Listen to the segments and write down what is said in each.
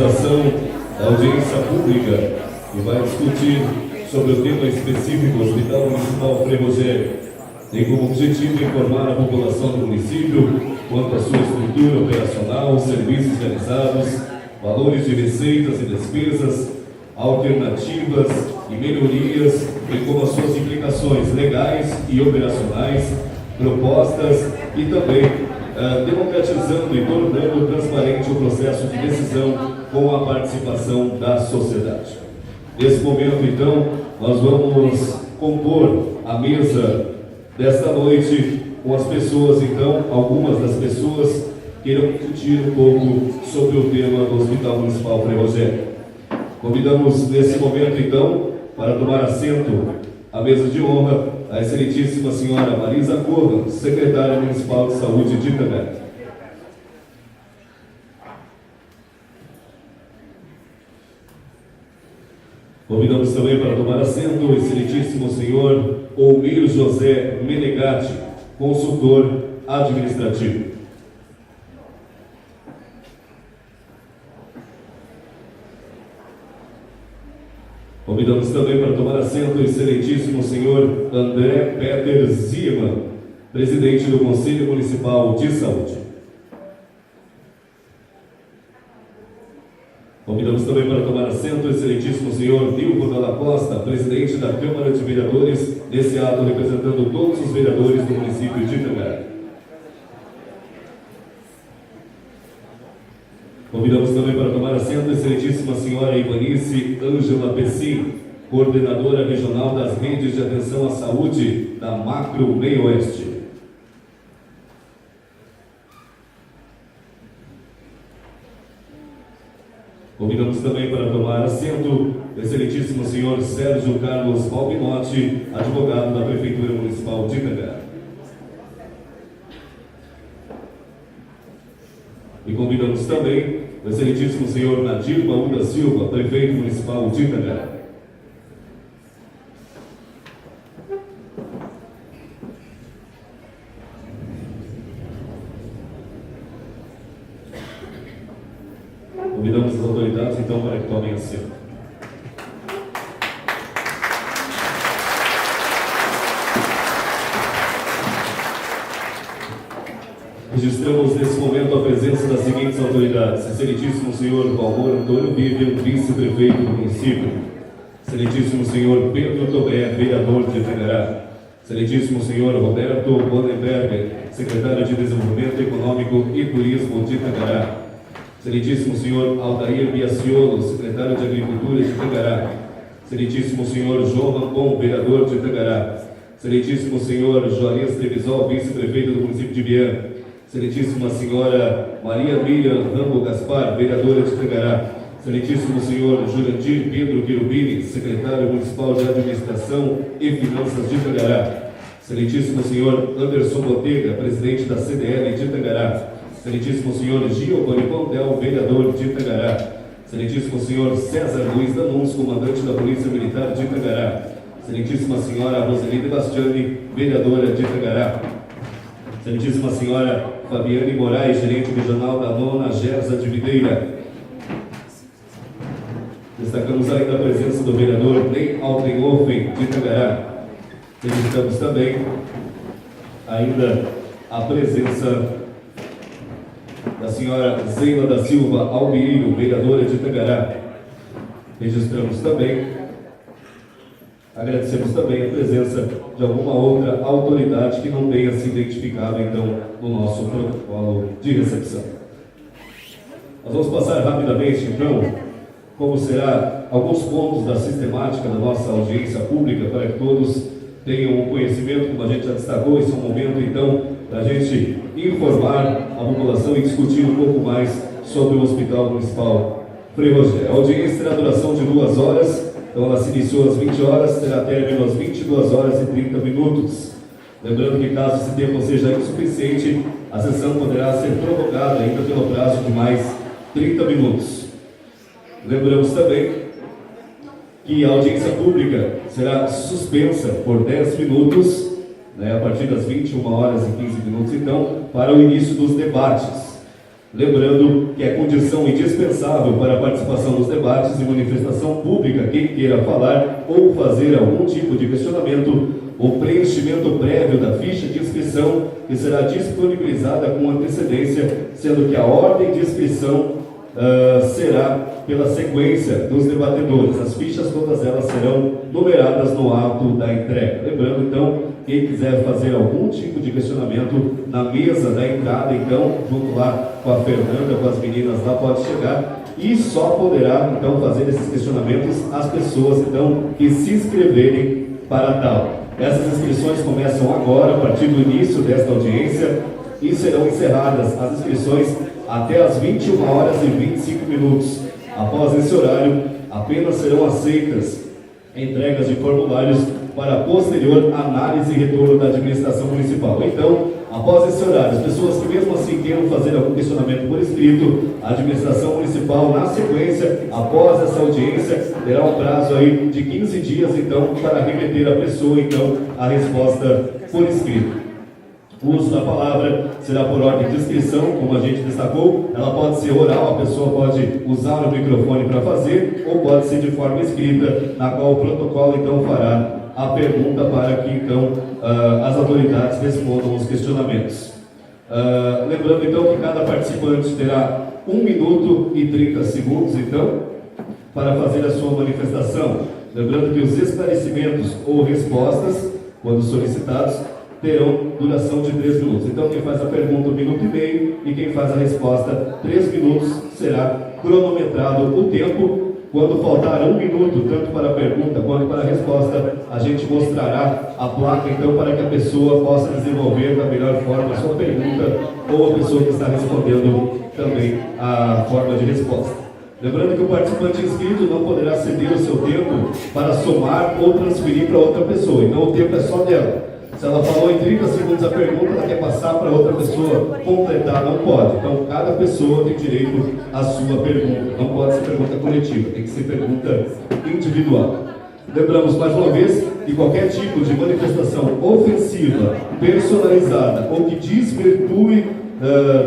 Da audiência pública e vai discutir sobre o tema específico do Hospital Municipal Frei Rogério. Tem como objetivo informar a população do município quanto à sua estrutura operacional, serviços realizados, valores de receitas e despesas, alternativas e melhorias, bem como as suas implicações legais e operacionais, propostas e também democratizando e tornando transparente o processo de decisão com a participação da sociedade. Nesse momento, então, nós vamos compor a mesa desta noite com as pessoas, então, algumas das pessoas que irão discutir um pouco sobre o tema do Hospital Municipal Frei Rogério. Convidamos nesse momento, então, para tomar assento à mesa de honra, a excelentíssima senhora Marisa Corra, secretária municipal de saúde de Itambé. Convidamos também para tomar assento o excelentíssimo senhor Olmir José Menegatti, consultor administrativo. Convidamos também para tomar assento o excelentíssimo senhor André Peter Ziemann, presidente do Conselho Municipal de Saúde. Convidamos também para tomar assento o excelentíssimo senhor Dilvo Dalla Costa, presidente da Câmara de Vereadores, nesse ato representando todos os vereadores do município de Itambé. Convidamos também para tomar assento a excelentíssima senhora Ivanice Ângela Pessim, coordenadora regional das redes de atenção à saúde da Macro Meio Oeste. Convidamos também para tomar assento o excelentíssimo senhor Sérgio Carlos Balbinotti, advogado da Prefeitura Municipal de Itambé. E convidamos também o excelentíssimo senhor Nadir Baú da Silva, prefeito municipal de Itambé. Convidamos as autoridades, então, para que tomem assento. Registramos nesse momento a presença das seguintes autoridades: excelentíssimo senhor Valmor Antônio Vivian, vice-prefeito do município; excelentíssimo senhor Pedro Tomé, vereador de Itagará; excelentíssimo senhor Roberto Bonenberger, secretário de Desenvolvimento Econômico e Turismo de Itagará; excelentíssimo senhor Aldair Biaciolo, secretário de Agricultura de Itagará; excelentíssimo senhor João Rampon, vereador de Itagará; excelentíssimo senhor Juarez Trevisol, vice-prefeito do município de Bian; excelentíssima senhora Maria Miriam Rambo Gaspar, vereadora de Itagará; excelentíssimo senhor Jurandir Pedro Querubini, secretário municipal de Administração e Finanças de Itagará; excelentíssimo senhor Anderson Botega, presidente da CDL de Itagará; excelentíssimo senhor Giovanni Pondel, vereador de Itagará; excelentíssimo senhor César Luiz Danuns, comandante da Polícia Militar de Itagará; excelentíssima senhora Roselinde Bastiani, vereadora de Itagará; excelentíssima senhora Fabiane Moraes, gerente regional da 9ª Gersa de Videira. Destacamos ainda a presença do vereador Ney Altenhofen, de Itagará. Registramos também ainda a presença da senhora Zeila da Silva Albieiro, vereadora de Itagará. Registramos também, agradecemos também a presença de alguma outra autoridade que não tenha se identificado, então, no nosso protocolo de recepção. Nós vamos passar rapidamente, então, como será alguns pontos da sistemática da nossa audiência pública, para que todos tenham um conhecimento, como a gente já destacou. Esse é um momento, então, para a gente informar a população e discutir um pouco mais sobre o Hospital Municipal Frei Rogério. A audiência terá duração de 2 horas, então ela se iniciou às 20 horas, terá término às 22 horas e 30 minutos. Lembrando que, caso esse tempo seja insuficiente, a sessão poderá ser prorrogada ainda pelo prazo de mais 30 minutos. Lembramos também que a audiência pública será suspensa por 10 minutos, a partir das 21 horas e 15 minutos, então, para o início dos debates. Lembrando que é condição indispensável para a participação nos debates e manifestação pública quem queira falar ou fazer algum tipo de questionamento, o preenchimento prévio da ficha de inscrição, que será disponibilizada com antecedência, sendo que a ordem de inscrição será pela sequência dos debatedores. As fichas todas elas serão numeradas no ato da entrega. Lembrando então, quem quiser fazer algum tipo de questionamento na mesa da entrada, então, junto lá com a Fernanda, com as meninas lá, pode chegar e só poderá então fazer esses questionamentos as pessoas então que se inscreverem para tal. Essas inscrições começam agora, a partir do início desta audiência, e serão encerradas as inscrições até às 21 horas e 25 minutos. Após esse horário, apenas serão aceitas entregas de formulários para posterior análise e retorno da administração municipal. Então, após esse horário, as pessoas que mesmo assim queiram fazer algum questionamento por escrito, a administração municipal, na sequência, após essa audiência, terá um prazo aí de 15 dias, então, para remeter a pessoa, então, a resposta por escrito. O uso da palavra será por ordem de inscrição, como a gente destacou. Ela pode ser oral, a pessoa pode usar o microfone para fazer, ou pode ser de forma escrita, na qual o protocolo então fará a pergunta para que então as autoridades respondam os questionamentos. Lembrando então que cada participante terá 1 minuto e 30 segundos então para fazer a sua manifestação. Lembrando que os esclarecimentos ou respostas, quando solicitados, terão duração de 3 minutos. Então, quem faz a pergunta, 1 minuto e meio, e quem faz a resposta, 3 minutos, será cronometrado o tempo. Quando faltar 1 minuto, tanto para a pergunta quanto para a resposta, a gente mostrará a placa, então, para que a pessoa possa desenvolver da melhor forma a sua pergunta, ou a pessoa que está respondendo também a forma de resposta. Lembrando que o participante inscrito não poderá ceder o seu tempo para somar ou transferir para outra pessoa. Então, o tempo é só dela. Se ela falou em 30 segundos a pergunta, ela quer passar para outra pessoa completar, não pode. Então, cada pessoa tem direito à sua pergunta. Não pode ser pergunta coletiva, tem que ser pergunta individual. Lembramos mais uma vez que qualquer tipo de manifestação ofensiva, personalizada ou que desvirtue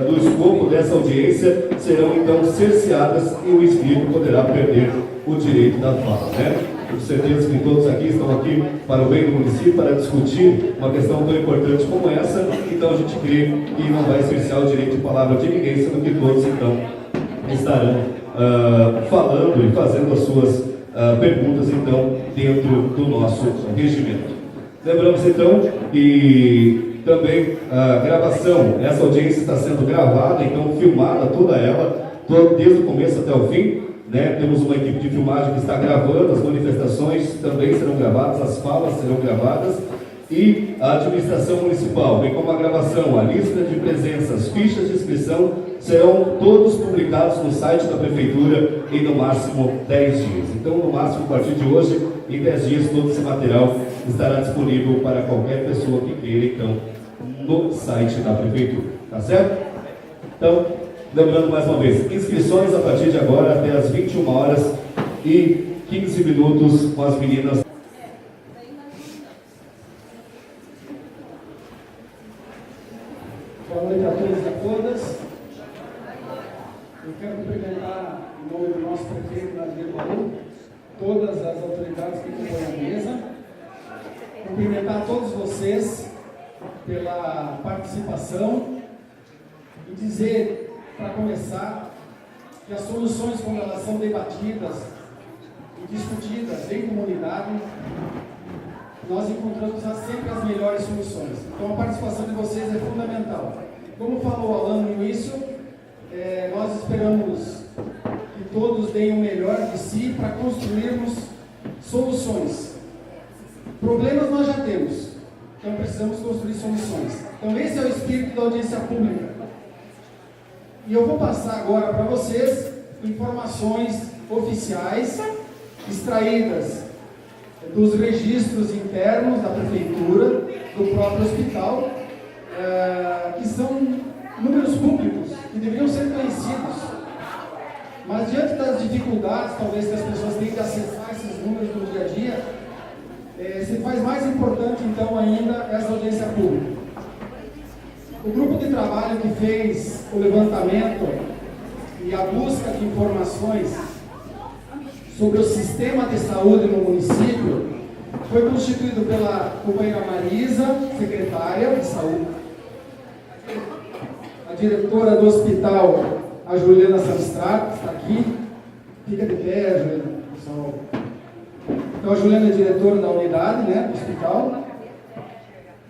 do escopo dessa audiência serão então cerceadas e o inscrito poderá perder o direito da fala, né? Com certeza que todos aqui estão aqui para o bem do município, para discutir uma questão tão importante como essa, então a gente crê que não vai cercear o direito de palavra de ninguém, sendo que todos então estarão falando e fazendo as suas perguntas então dentro do nosso regimento. Lembramos então que também a gravação, essa audiência está sendo gravada, então filmada toda ela, desde o começo até o fim. Né? Temos uma equipe de filmagem que está gravando, as manifestações também serão gravadas, as falas serão gravadas, e a administração municipal, bem como a gravação, a lista de presenças, fichas de inscrição, serão todos publicados no site da Prefeitura em no máximo 10 dias. Então, no máximo, a partir de hoje, em 10 dias, todo esse material estará disponível para qualquer pessoa que queira, então, no site da Prefeitura. Tá certo? Então, lembrando mais uma vez, inscrições a partir de agora até as 21 horas e 15 minutos com as meninas. Boa noite a todos e a todas. Eu quero cumprimentar, em nome do nosso prefeito Nadir Baú, todas as autoridades que compõem a mesa. Cumprimentar todos vocês pela participação e dizer, para começar, que as soluções, quando elas são debatidas e discutidas em comunidade, nós encontramos sempre as melhores soluções. Então, a participação de vocês é fundamental. Como falou o Alan no início, nós esperamos que todos deem o melhor de si para construirmos soluções. Problemas nós já temos, então precisamos construir soluções. Então, esse é o espírito da audiência pública. E eu vou passar agora para vocês informações oficiais extraídas dos registros internos da Prefeitura, do próprio hospital, que são números públicos, que deveriam ser conhecidos. Mas diante das dificuldades, talvez, que as pessoas têm de acessar esses números no dia a dia, se faz mais importante, então, ainda essa audiência pública. O grupo de trabalho que fez o levantamento e a busca de informações sobre o sistema de saúde no município foi constituído pela companheira Marisa, secretária de saúde, a diretora do hospital, a Juliana Samstrato, que está aqui, fica de pé, Juliana, pessoal. Então a Juliana é diretora da unidade, né, do hospital.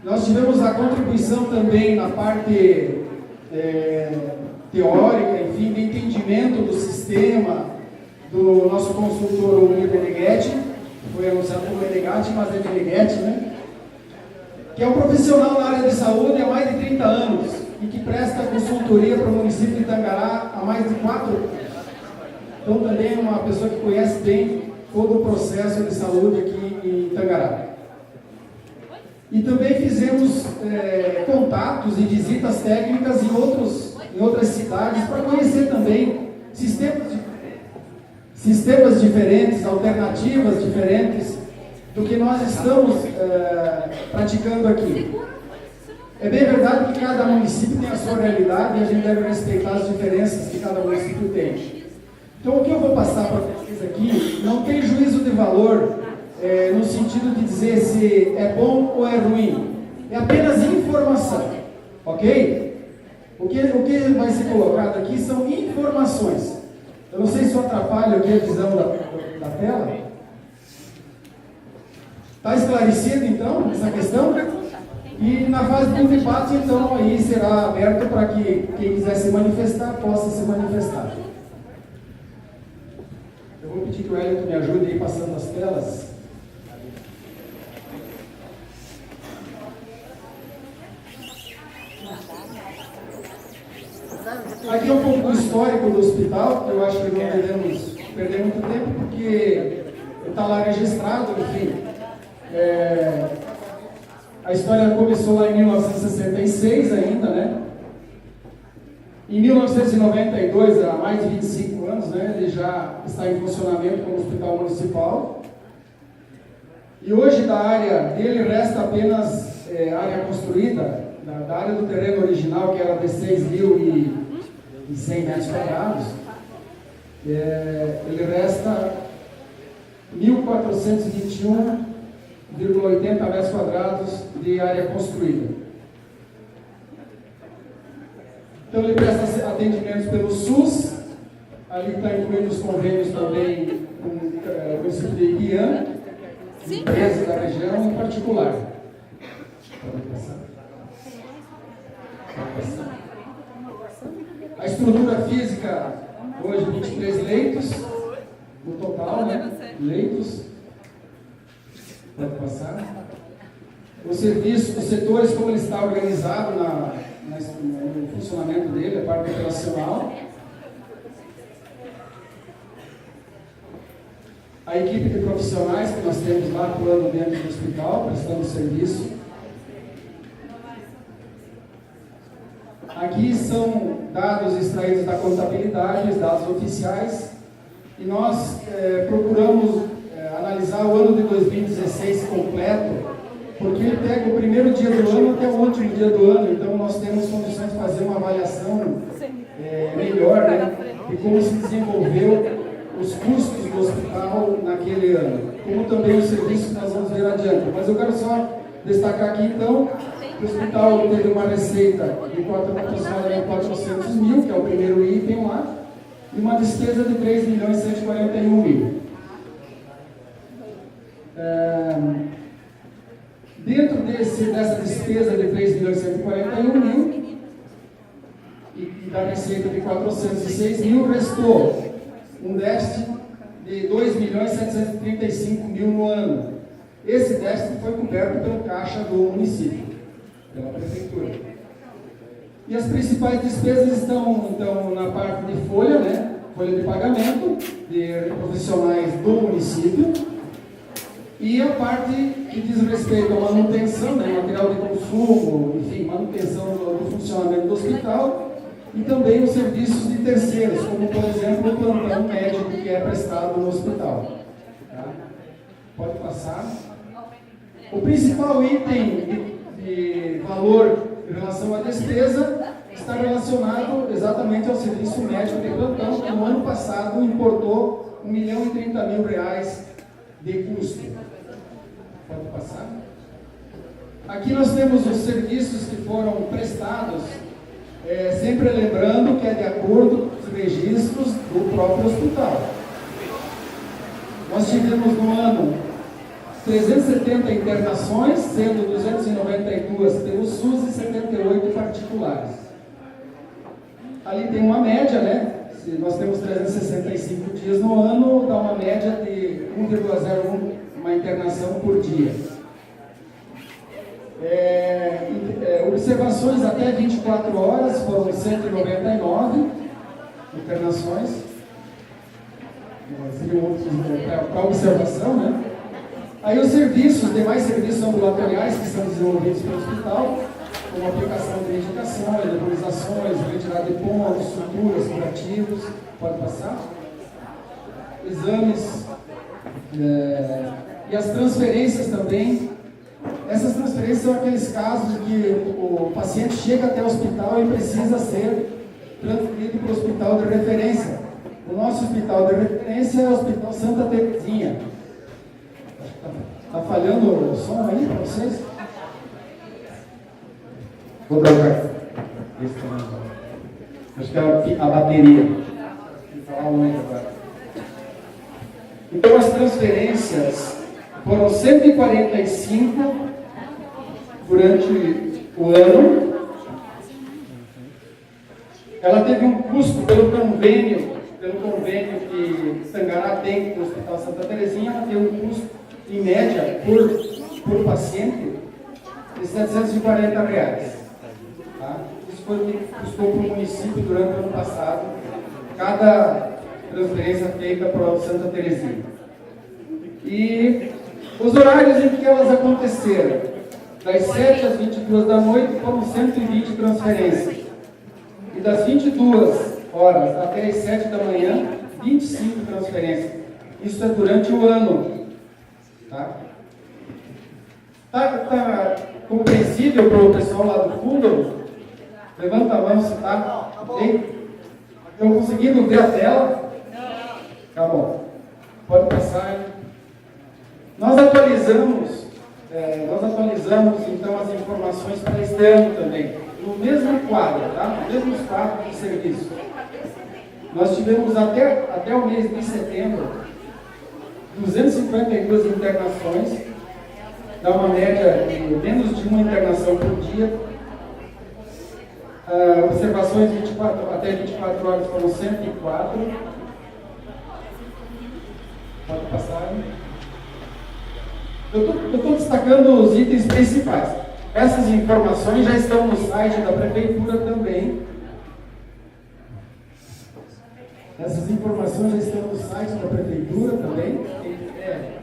Nós tivemos a contribuição também na parte teórica, enfim, de entendimento do sistema, do nosso consultor, o William Meneghetti, foi anunciado como Meneghetti, mas é Meneghetti, né? Que é um profissional na área de saúde há mais de 30 anos e que presta consultoria para o município de Tangará há mais de 4 anos. Então também é uma pessoa que conhece bem todo o processo de saúde aqui em Tangará. E também fizemos contatos e visitas técnicas em outras cidades para conhecer também sistemas diferentes, alternativas diferentes do que nós estamos praticando aqui. É bem verdade que cada município tem a sua realidade e a gente deve respeitar as diferenças que cada município tem. Então o que eu vou passar para vocês aqui não tem juízo de valor no sentido de dizer se é bom ou é ruim. É apenas informação, ok? O que vai ser colocado aqui são informações. Eu não sei se eu atrapalho aqui a visão da tela. Está esclarecido então essa questão? E na fase do debate, então, aí será aberto para que quem quiser se manifestar possa se manifestar. Eu vou pedir que o Elton me ajude aí passando as telas. Aqui é um pouco do histórico do hospital, eu acho que não devemos perder muito tempo, porque está lá registrado, enfim. A história começou lá em 1966 ainda, né? Em 1992, há mais de 25 anos, né, ele já está em funcionamento como hospital municipal. E hoje da área dele resta apenas área construída, da área do terreno original, que era de 6.100 metros quadrados, ele resta 1.421,80 metros quadrados de área construída. Então ele presta atendimentos pelo SUS, ali está incluindo os convênios também com o município de Iguiã, empresas da região em particular. Pode passar. A estrutura física, hoje 23 leitos, no total, né? Leitos. Pode passar. O serviço, os setores, como ele está organizado no funcionamento dele, a parte operacional. A equipe de profissionais que nós temos lá atuando dentro do hospital, prestando serviço. Aqui são dados extraídos da contabilidade, os dados oficiais, e nós procuramos analisar o ano de 2016 completo, porque ele pega o primeiro dia do ano até o último dia do ano, então nós temos condições de fazer uma avaliação melhor, né, de como se desenvolveu os custos do hospital naquele ano, como também os serviços que nós vamos ver adiante. Mas eu quero só destacar aqui então, que o hospital teve uma receita de aproximadamente 400 mil, que é o primeiro item lá, e uma despesa de 3.141.000. Dentro dessa despesa de 3.141.000 e da receita de 406.000, restou um déficit de 2.735.000 no ano. Esse déficit foi coberto pelo caixa do município, pela prefeitura. E as principais despesas estão, então, na parte de folha, né? Folha de pagamento de profissionais do município, e a parte que diz respeito à manutenção, né? Material de consumo, enfim, manutenção do funcionamento do hospital, e também os serviços de terceiros, como, por exemplo, o plantão médico que é prestado no hospital. Tá? Pode passar. O principal item de valor em relação à despesa, está relacionado exatamente ao serviço médico de plantão, que no ano passado importou R$1.030.000 de custo. Pode passar? Aqui nós temos os serviços que foram prestados, sempre lembrando que é de acordo com os registros do próprio hospital. Nós tivemos no ano 370 internações, sendo 292 pelo SUS e 78 particulares. Ali tem uma média, né? Se nós temos 365 dias no ano, dá uma média de 1,01 uma internação por dia. Observações até 24 horas foram 199 internações. Seriam para observação, né? Aí os serviços, demais serviços ambulatoriais que são desenvolvidos pelo hospital, como aplicação de medicações, nebulizações, retirada de pontos, suturas, curativos, pode passar. Exames e as transferências também. Essas transferências são aqueles casos que o paciente chega até o hospital e precisa ser transferido para o hospital de referência. O nosso hospital de referência é o Hospital Santa Terezinha. Está falhando o som aí para vocês? Vou trocar. Acho que é a bateria. Vou falar muito agora. Então as transferências foram 145 durante o ano. Ela teve um custo pelo convênio que Tangará tem com o Hospital Santa Terezinha, ela tem um custo, em média, por paciente, de R$740. Tá? Isso foi o que custou para o município durante o ano passado, cada transferência feita para o Santa Terezinha. E os horários em que elas aconteceram, das 7 às 22 da noite, foram 120 transferências. E das 22 horas até as 7 da manhã, 25 transferências. Isso é durante o ano. Tá compreensível para o pessoal lá do fundo? Levanta a mão se está. Estão conseguindo ver a tela? Tá bom. Pode passar. Nós atualizamos então as informações para externo também, no mesmo quadro, tá? No mesmo quadro de serviço. Nós tivemos até o mês de setembro 252 internações, dá uma média de menos de uma internação por dia. Observações até 24 horas foram 104. Pode passar. Eu estou destacando os itens principais. Essas informações já estão no site da Prefeitura também. Essas informações já estão no site da Prefeitura também. Quem quiser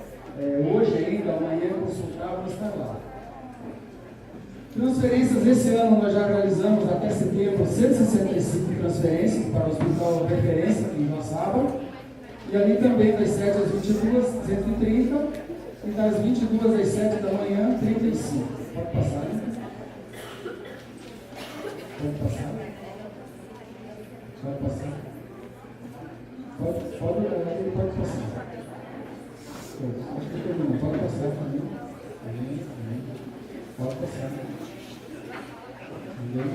hoje ainda, amanhã, consultar, vão estar lá. Transferências, esse ano nós já realizamos até setembro 165 transferências para o Hospital Referência em Joaçaba. E ali também das 7 às 22, 130. E das 22 às 7 da manhã, 35. Pode passar, né? Pode passar. Pode passar. Pode passar. Acho que todo mundo pode passar também. Pode passar. Também.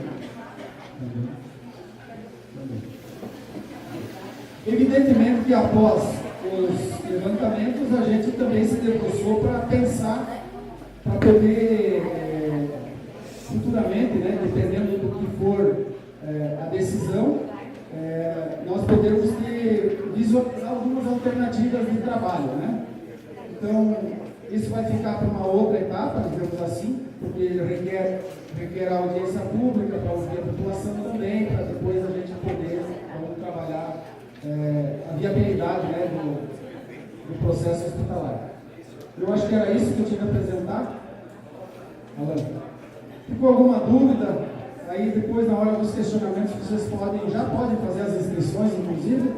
Evidentemente que após os levantamentos, a gente também se debruçou para pensar, para poder, futuramente, né, dependendo do que for a decisão, nós podermos visualizar algumas alternativas de trabalho, né? Então, isso vai ficar para uma outra etapa, digamos assim, porque requer a audiência pública, para ouvir a população também, para depois a gente poder trabalhar a viabilidade, né, do processo hospitalar. Eu acho que era isso que eu tinha que apresentar. Alan, ficou alguma dúvida? Aí depois, na hora dos questionamentos, vocês já podem fazer as inscrições, inclusive,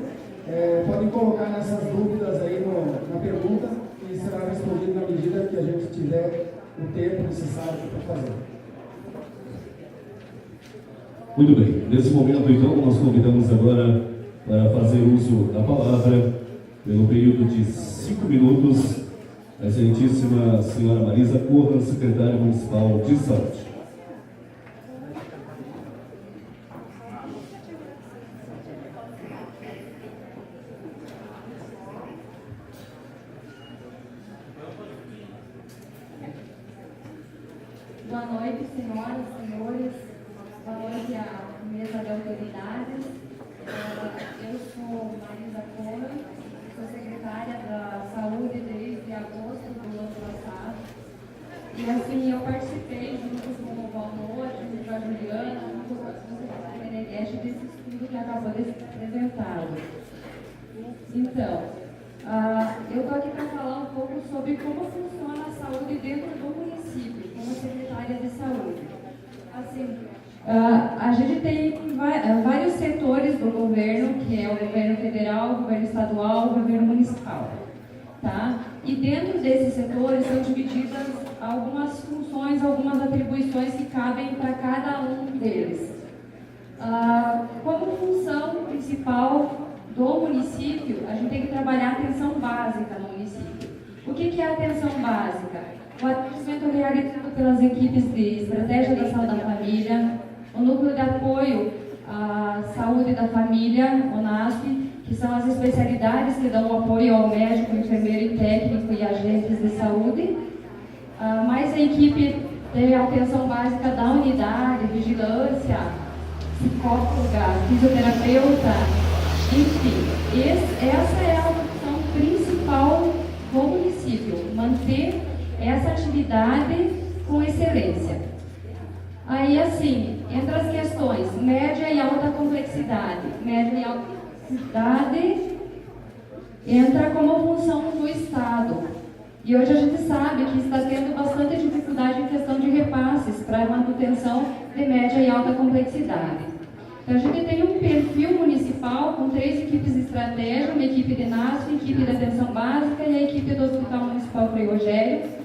podem colocar nessas dúvidas aí na pergunta e será respondido na medida que a gente tiver o tempo necessário para fazer. Muito bem, nesse momento então nós convidamos agora para fazer uso da palavra, pelo período de 5 minutos, a excelentíssima senhora Marisa Corran, secretária municipal de saúde. Boa noite, senhoras e senhores. Boa noite à mesa de autoridades. Eu sou Marisa Corran, sou secretária da Saúde desde agosto do ano passado. E assim, eu participei junto com o Valmor, junto com a Juliana, junto com a secretária Meneghetti, desse estudo que acabou de ser apresentado. Então, eu estou aqui para falar um pouco sobre como funciona a saúde dentro do município, como secretária de saúde. Assim, a gente tem vários setores do governo, que é o governo federal, o governo estadual, o governo municipal. Tá? E dentro desses setores são divididas algumas funções, algumas atribuições que cabem para cada um deles. Como função principal do município, a gente tem que trabalhar a atenção básica no município. O que é a atenção básica? O atendimento realizado pelas equipes de estratégia da saúde da família, o núcleo de apoio à saúde da família, o NASF, que são as especialidades que dão apoio ao médico, enfermeiro e técnico e agentes de saúde, mais a equipe de atenção básica da unidade, vigilância, psicóloga, fisioterapeuta, enfim, essa é a função principal do município, manter essa atividade com excelência. Aí, assim, entre as questões média e alta complexidade. Média e alta complexidade entra como função do Estado. E hoje a gente sabe que está tendo bastante dificuldade em questão de repasses para a manutenção de média e alta complexidade. Então, a gente tem um perfil municipal com 3 equipes de estratégia, uma equipe de NASF, equipe de atenção básica e a equipe do Hospital Municipal Frei Rogério,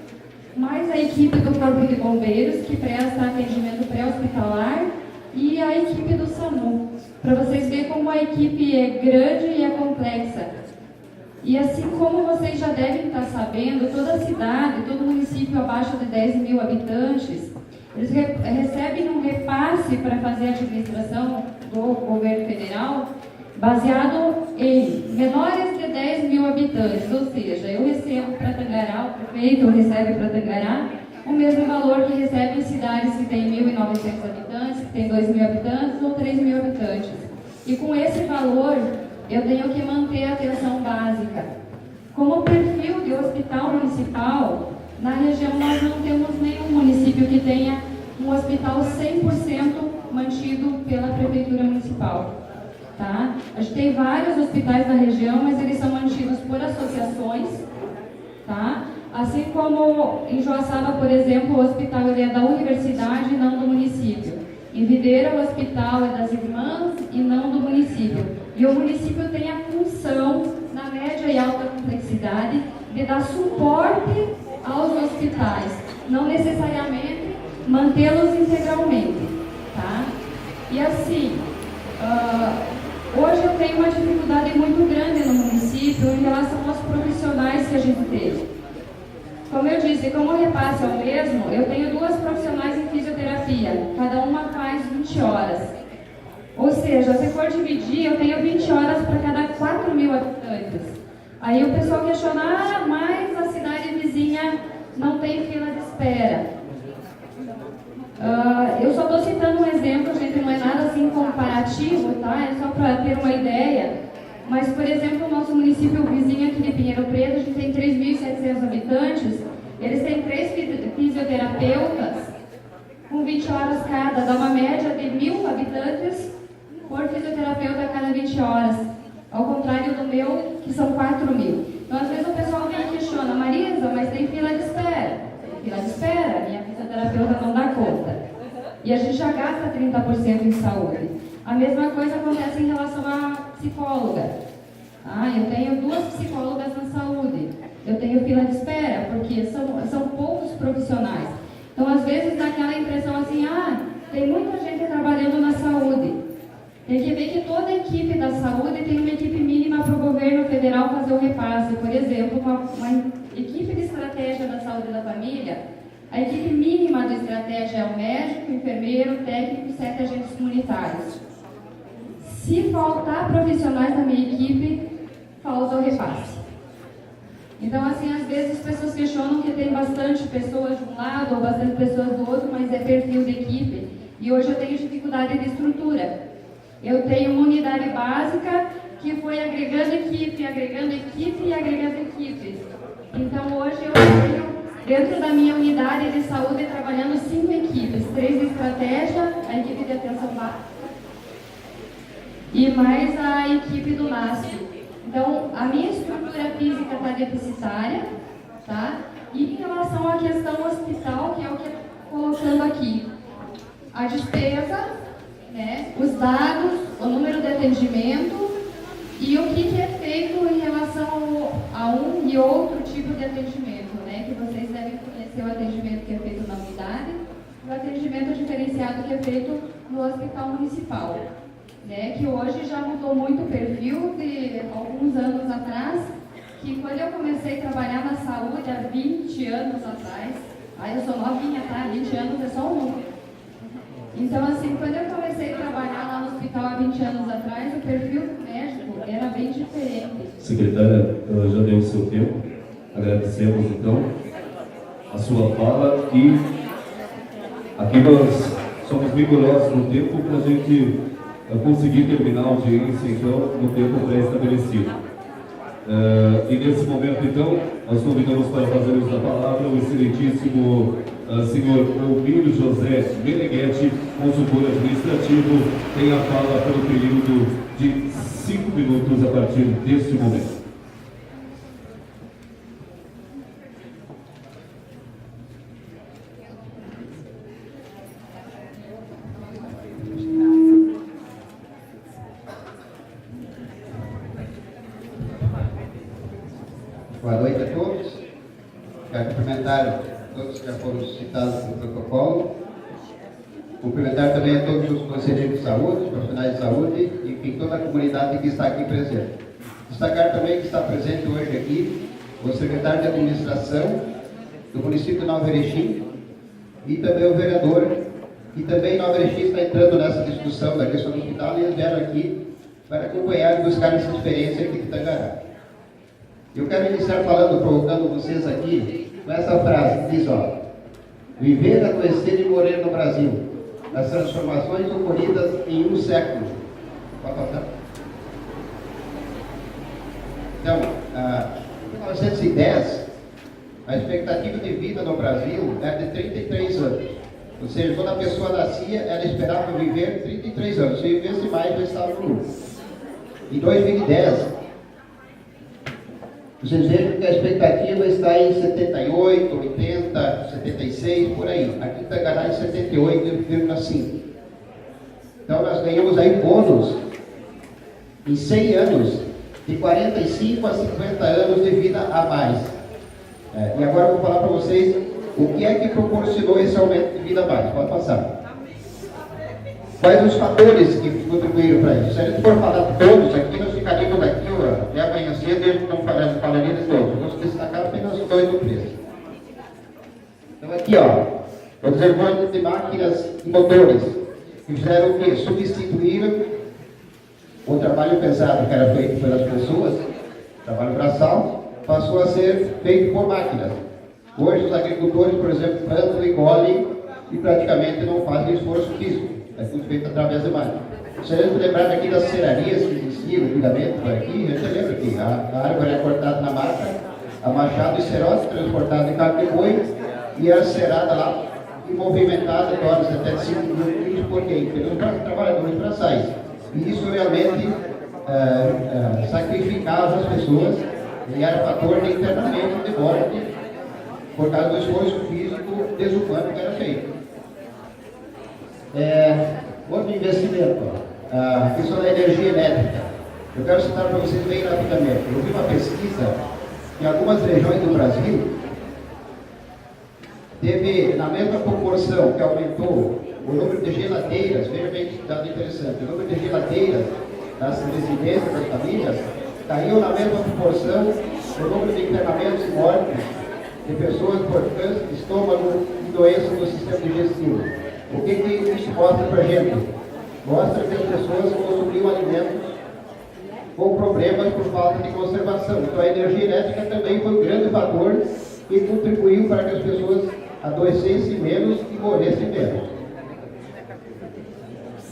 mais a equipe do Corpo de Bombeiros, que presta atendimento pré-hospitalar, e a equipe do SAMU, para vocês verem como a equipe é grande e é complexa. E assim como vocês já devem estar sabendo, toda cidade, todo município abaixo de 10 mil habitantes, eles recebem um repasse para fazer a administração do governo federal baseado em menores de 10 mil habitantes, ou seja, eu recebo para Tangará, o prefeito recebe para Tangará o mesmo valor que recebe em cidades que têm 1.900 habitantes, que têm 2 mil habitantes ou 3 mil habitantes. E com esse valor, eu tenho que manter a atenção básica. Como perfil de hospital municipal, na região nós não temos nenhum município que tenha um hospital 100% mantido pela prefeitura municipal. Tá? A gente tem vários hospitais na região, mas eles são mantidos por associações, tá? Assim como em Joaçaba, por exemplo, o hospital ele é da universidade e não do município. Em Videira, o hospital é das irmãs e não do município. E o município tem a função, na média e alta complexidade, de dar suporte aos hospitais, não necessariamente mantê-los integralmente. Tá? E assim, hoje eu tenho uma dificuldade muito grande no município em relação aos profissionais que a gente teve. Como eu disse, como o repasse é o mesmo, eu tenho 2 profissionais em fisioterapia, cada uma faz 20 horas. Ou seja, se for dividir, eu tenho 20 horas para cada 4 mil habitantes. Aí o pessoal questiona, mas a cidade vizinha não tem fila de espera. Eu só estou citando um exemplo, gente, não é nada assim comparativo, tá? É só para ter uma ideia. Mas, por exemplo, o nosso município vizinho aqui de Pinheiro Preto, a gente tem 3.700 habitantes, eles têm 3 fisioterapeutas com 20 horas cada, dá uma média de 1.000 habitantes por fisioterapeuta a cada 20 horas, ao contrário do meu, que são 4.000. Então, às vezes o pessoal vem e questiona, Marisa, mas tem fila de espera. Tem fila de espera, minha fisioterapeuta não dá conta. E a gente já gasta 30% em saúde. A mesma coisa acontece em relação à psicóloga. Eu tenho 2 psicólogas na saúde. Eu tenho fila de espera, porque são poucos profissionais. Então, às vezes, dá aquela impressão assim, tem muita gente trabalhando na saúde. Tem que ver que toda a equipe da saúde tem uma equipe mínima para o governo federal fazer o repasse. Por exemplo, uma equipe de estratégia da saúde da família, a equipe mínima de estratégia é o médico, o enfermeiro, o técnico e 7 agentes comunitários. Se faltar profissionais da minha equipe, falta o repasse. Então, assim, às vezes as pessoas questionam que tem bastante pessoas de um lado ou bastante pessoas do outro, mas é perfil de equipe. E hoje eu tenho dificuldade de estrutura. Eu tenho uma unidade básica que foi agregando equipe e agregando equipe. Então, hoje eu tenho, dentro da minha unidade de saúde, trabalhando 5 equipes, 3 de estratégia, a equipe de atenção básica e mais a equipe do NASF. Então, a minha estrutura física está deficitária, tá? E em relação à questão hospital, que é o que eu estou colocando aqui, a despesa, né, os dados, o número de atendimento e o que é feito em relação a um e outro tipo de atendimento, né, que vocês devem conhecer o atendimento que é feito na unidade e o atendimento diferenciado que é feito no hospital municipal. Né, que hoje já mudou muito o perfil de alguns anos atrás, que quando eu comecei a trabalhar na saúde há 20 anos atrás, aí eu sou novinha, tá? 20 anos é só um número. Então, assim, quando eu comecei a trabalhar lá no hospital há 20 anos atrás, o perfil do médico era bem diferente. Secretária, ela já deu o seu tempo, agradecemos então a sua fala e aqui nós somos rigorosos no tempo para a gente conseguir terminar a audiência, então, no tempo pré-estabelecido. E nesse momento, então, nós convidamos para fazer uso da palavra o excelentíssimo senhor Omílio José Meneghetti, consultor administrativo, tem a fala pelo período de 5 minutos a partir deste momento. Boa noite a todos. Quero cumprimentar todos que já foram citados no protocolo. Cumprimentar também a todos os conselheiros de saúde, profissionais de saúde e enfim, toda a comunidade que está aqui presente. Destacar também que está presente hoje aqui o secretário de administração do município de Nova Erechim e também o vereador. E também Nova Erechim está entrando nessa discussão da questão do hospital e eles vieram aqui para acompanhar e buscar essa experiência aqui de Tangará. Eu quero iniciar falando, provocando vocês aqui, com essa frase que diz, ó: viver, adoecer e morrer no Brasil, as transformações ocorridas em um século. Pode passar? Então, em 1910, a expectativa de vida no Brasil era de 33 anos. Ou seja, quando a pessoa nascia, ela esperava viver 33 anos. Se vivesse mais, já estava no lucro. Em 2010, vocês vejam que a expectativa está em 78, 80, 76, por aí. Aqui em Tangará em 78,5. Então nós ganhamos aí bônus em 100 anos, de 45 a 50 anos de vida a mais. E agora eu vou falar para vocês o que é que proporcionou esse aumento de vida a mais. Pode passar. Quais os fatores que contribuíram para isso? Se a gente for falar todos aqui, nós ficaríamos aqui até amanhã cedo e a gente não falaria de todos. Vamos destacar apenas 2 ou 3. Então aqui, ó, os desenvolvimentos de máquinas e motores, que fizeram o quê? Substituíram o trabalho pesado que era feito pelas pessoas, trabalho braçal, passou a ser feito por máquinas. Hoje os agricultores, por exemplo, plantam e colhem e praticamente não fazem esforço físico. É tudo feito através de máquina. Se a gente lembrar aqui das serrarias que existiam antigamente por aqui, a gente lembra que a árvore era cortada na mata, a machado e serrote transportada em carro de boi e era serrada lá e movimentada de horas até 5 minutos por quê? Pelos trabalhadores braçais. E isso realmente sacrificava as pessoas e era fator de internamento de morte por causa do esforço físico desumano que era feito. Outro investimento, a questão da energia elétrica. Eu quero citar para vocês bem rapidamente. Eu vi uma pesquisa em algumas regiões do Brasil, teve na mesma proporção que aumentou o número de geladeiras, veja bem que dado interessante, o número de geladeiras das residências, das famílias, caiu na mesma proporção do número de internamentos e mortes de pessoas por câncer, estômago e doenças do sistema digestivo. O que isso mostra para a gente? Mostra que as pessoas consumiam alimentos com problemas por falta de conservação. Então a energia elétrica também foi um grande fator que contribuiu para que as pessoas adoecessem menos e morressem menos.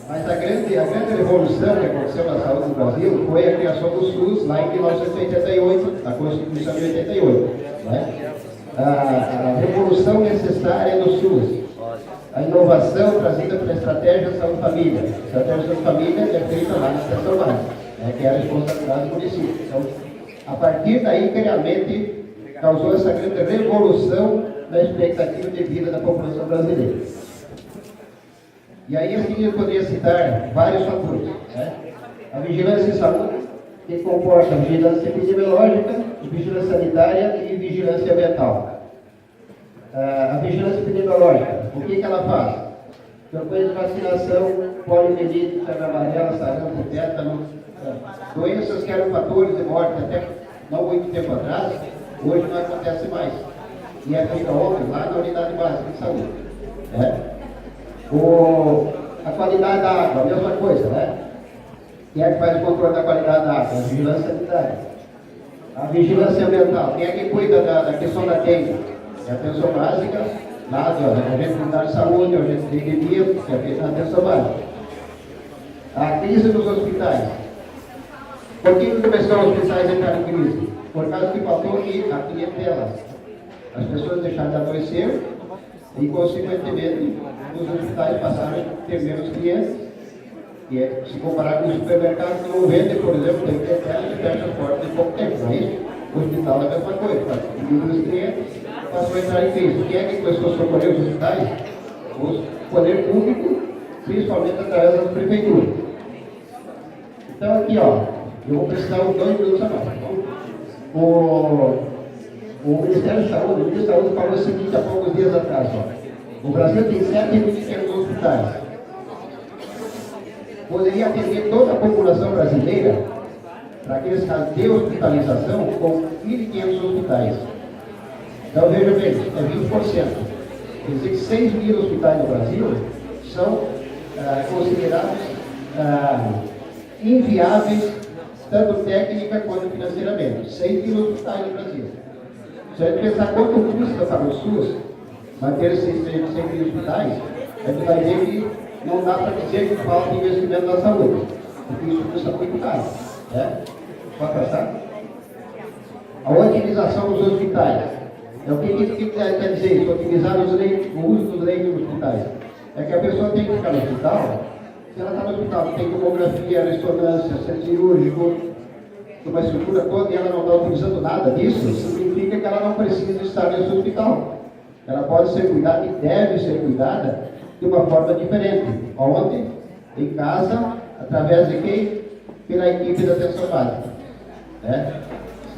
Mas a grande revolução que aconteceu na saúde do Brasil foi a criação do SUS lá em 1988, a Constituição de 88. Né? A revolução necessária do SUS, a inovação trazida pela Estratégia Saúde Família. A Estratégia Saúde Família é feita lá na Extensão Básica, que é a responsabilidade do município. Então, a partir daí, realmente, causou essa grande revolução na expectativa de vida da população brasileira. E aí, assim, eu poderia citar vários fatores. Né? A vigilância em saúde, que comporta a vigilância epidemiológica, vigilância sanitária e vigilância ambiental. A vigilância epidemiológica, o que ela faz? Campanha de vacinação, poliomielite, febre amarela, sarampo, tétano, doenças que eram fatores de morte até não muito tempo atrás, hoje não acontece mais. E é feita ontem lá na unidade básica de saúde. Né? A qualidade da água, a mesma coisa, né? Quem é que faz o controle da qualidade da água? A vigilância sanitária. A vigilância ambiental, quem é que cuida da questão da dengue? É a atenção básica, lá a gente cuidar de saúde, a gente de epidemia, que é feita na atenção básica. A crise dos hospitais. Por que começou os hospitais a entrar em crise? Por causa que faltou a clientela. As pessoas deixaram de adoecer e, consequentemente, os hospitais passaram a ter menos clientes. E se comparar com os supermercados que não vendem, por exemplo, tem clientela e fecha as portas em pouco tempo. Não é isso? O hospital é a mesma coisa. Para diminuir os clientes, passou a entrar em crise. Quem é que começou a socorrer os hospitais? O poder público, principalmente através das prefeituras. Então, aqui, ó, eu vou precisar de 2 minutos a mais. O Ministério da Saúde, o Ministro da Saúde falou o seguinte há poucos dias atrás, ó. O Brasil tem 7 pequenos hospitais. Poderia atender toda a população brasileira, para aqueles casos de hospitalização, com 1.500 hospitais. Então, veja bem, é 20%. Quer dizer que 6 mil hospitais no Brasil são considerados inviáveis, tanto técnica quanto financeiramente. 6 mil hospitais no Brasil. Se a gente pensar quanto custa para o SUS manter 6 mil hospitais, a gente vai ver que não dá para dizer que falta investimento na saúde, porque isso custa muito caro. Né? Pode passar? A otimização dos hospitais. O que quer dizer isso? Otimizar o uso dos leitos nos hospitais. É que a pessoa tem que ficar no hospital, se ela está no hospital, tem tomografia, ressonância, centro cirúrgico, uma estrutura toda e ela não está utilizando nada disso, significa que ela não precisa estar nesse hospital. Ela pode ser cuidada e deve ser cuidada de uma forma diferente. Onde? Em casa, através de quem? Pela equipe da atenção básica. Né?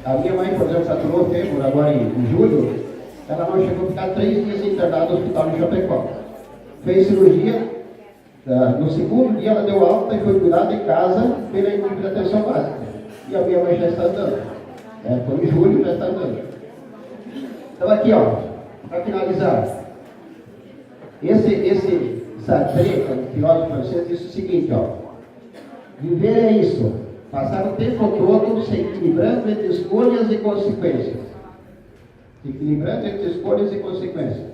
A minha mãe, por exemplo, fraturou o fêmur agora em julho, ela não chegou a ficar 3 dias internada no hospital de Chapecó. Fez cirurgia, no segundo dia ela deu alta e foi cuidada em casa pela equipe da atenção básica. E a minha mãe já está andando. Foi em julho, já está andando. Então aqui, ó, para finalizar, esse Sartre, um filósofo francês, disse o seguinte, ó: viver é isso, passar o tempo todo se equilibrando entre escolhas e consequências. Equilibrando entre escolhas e consequências.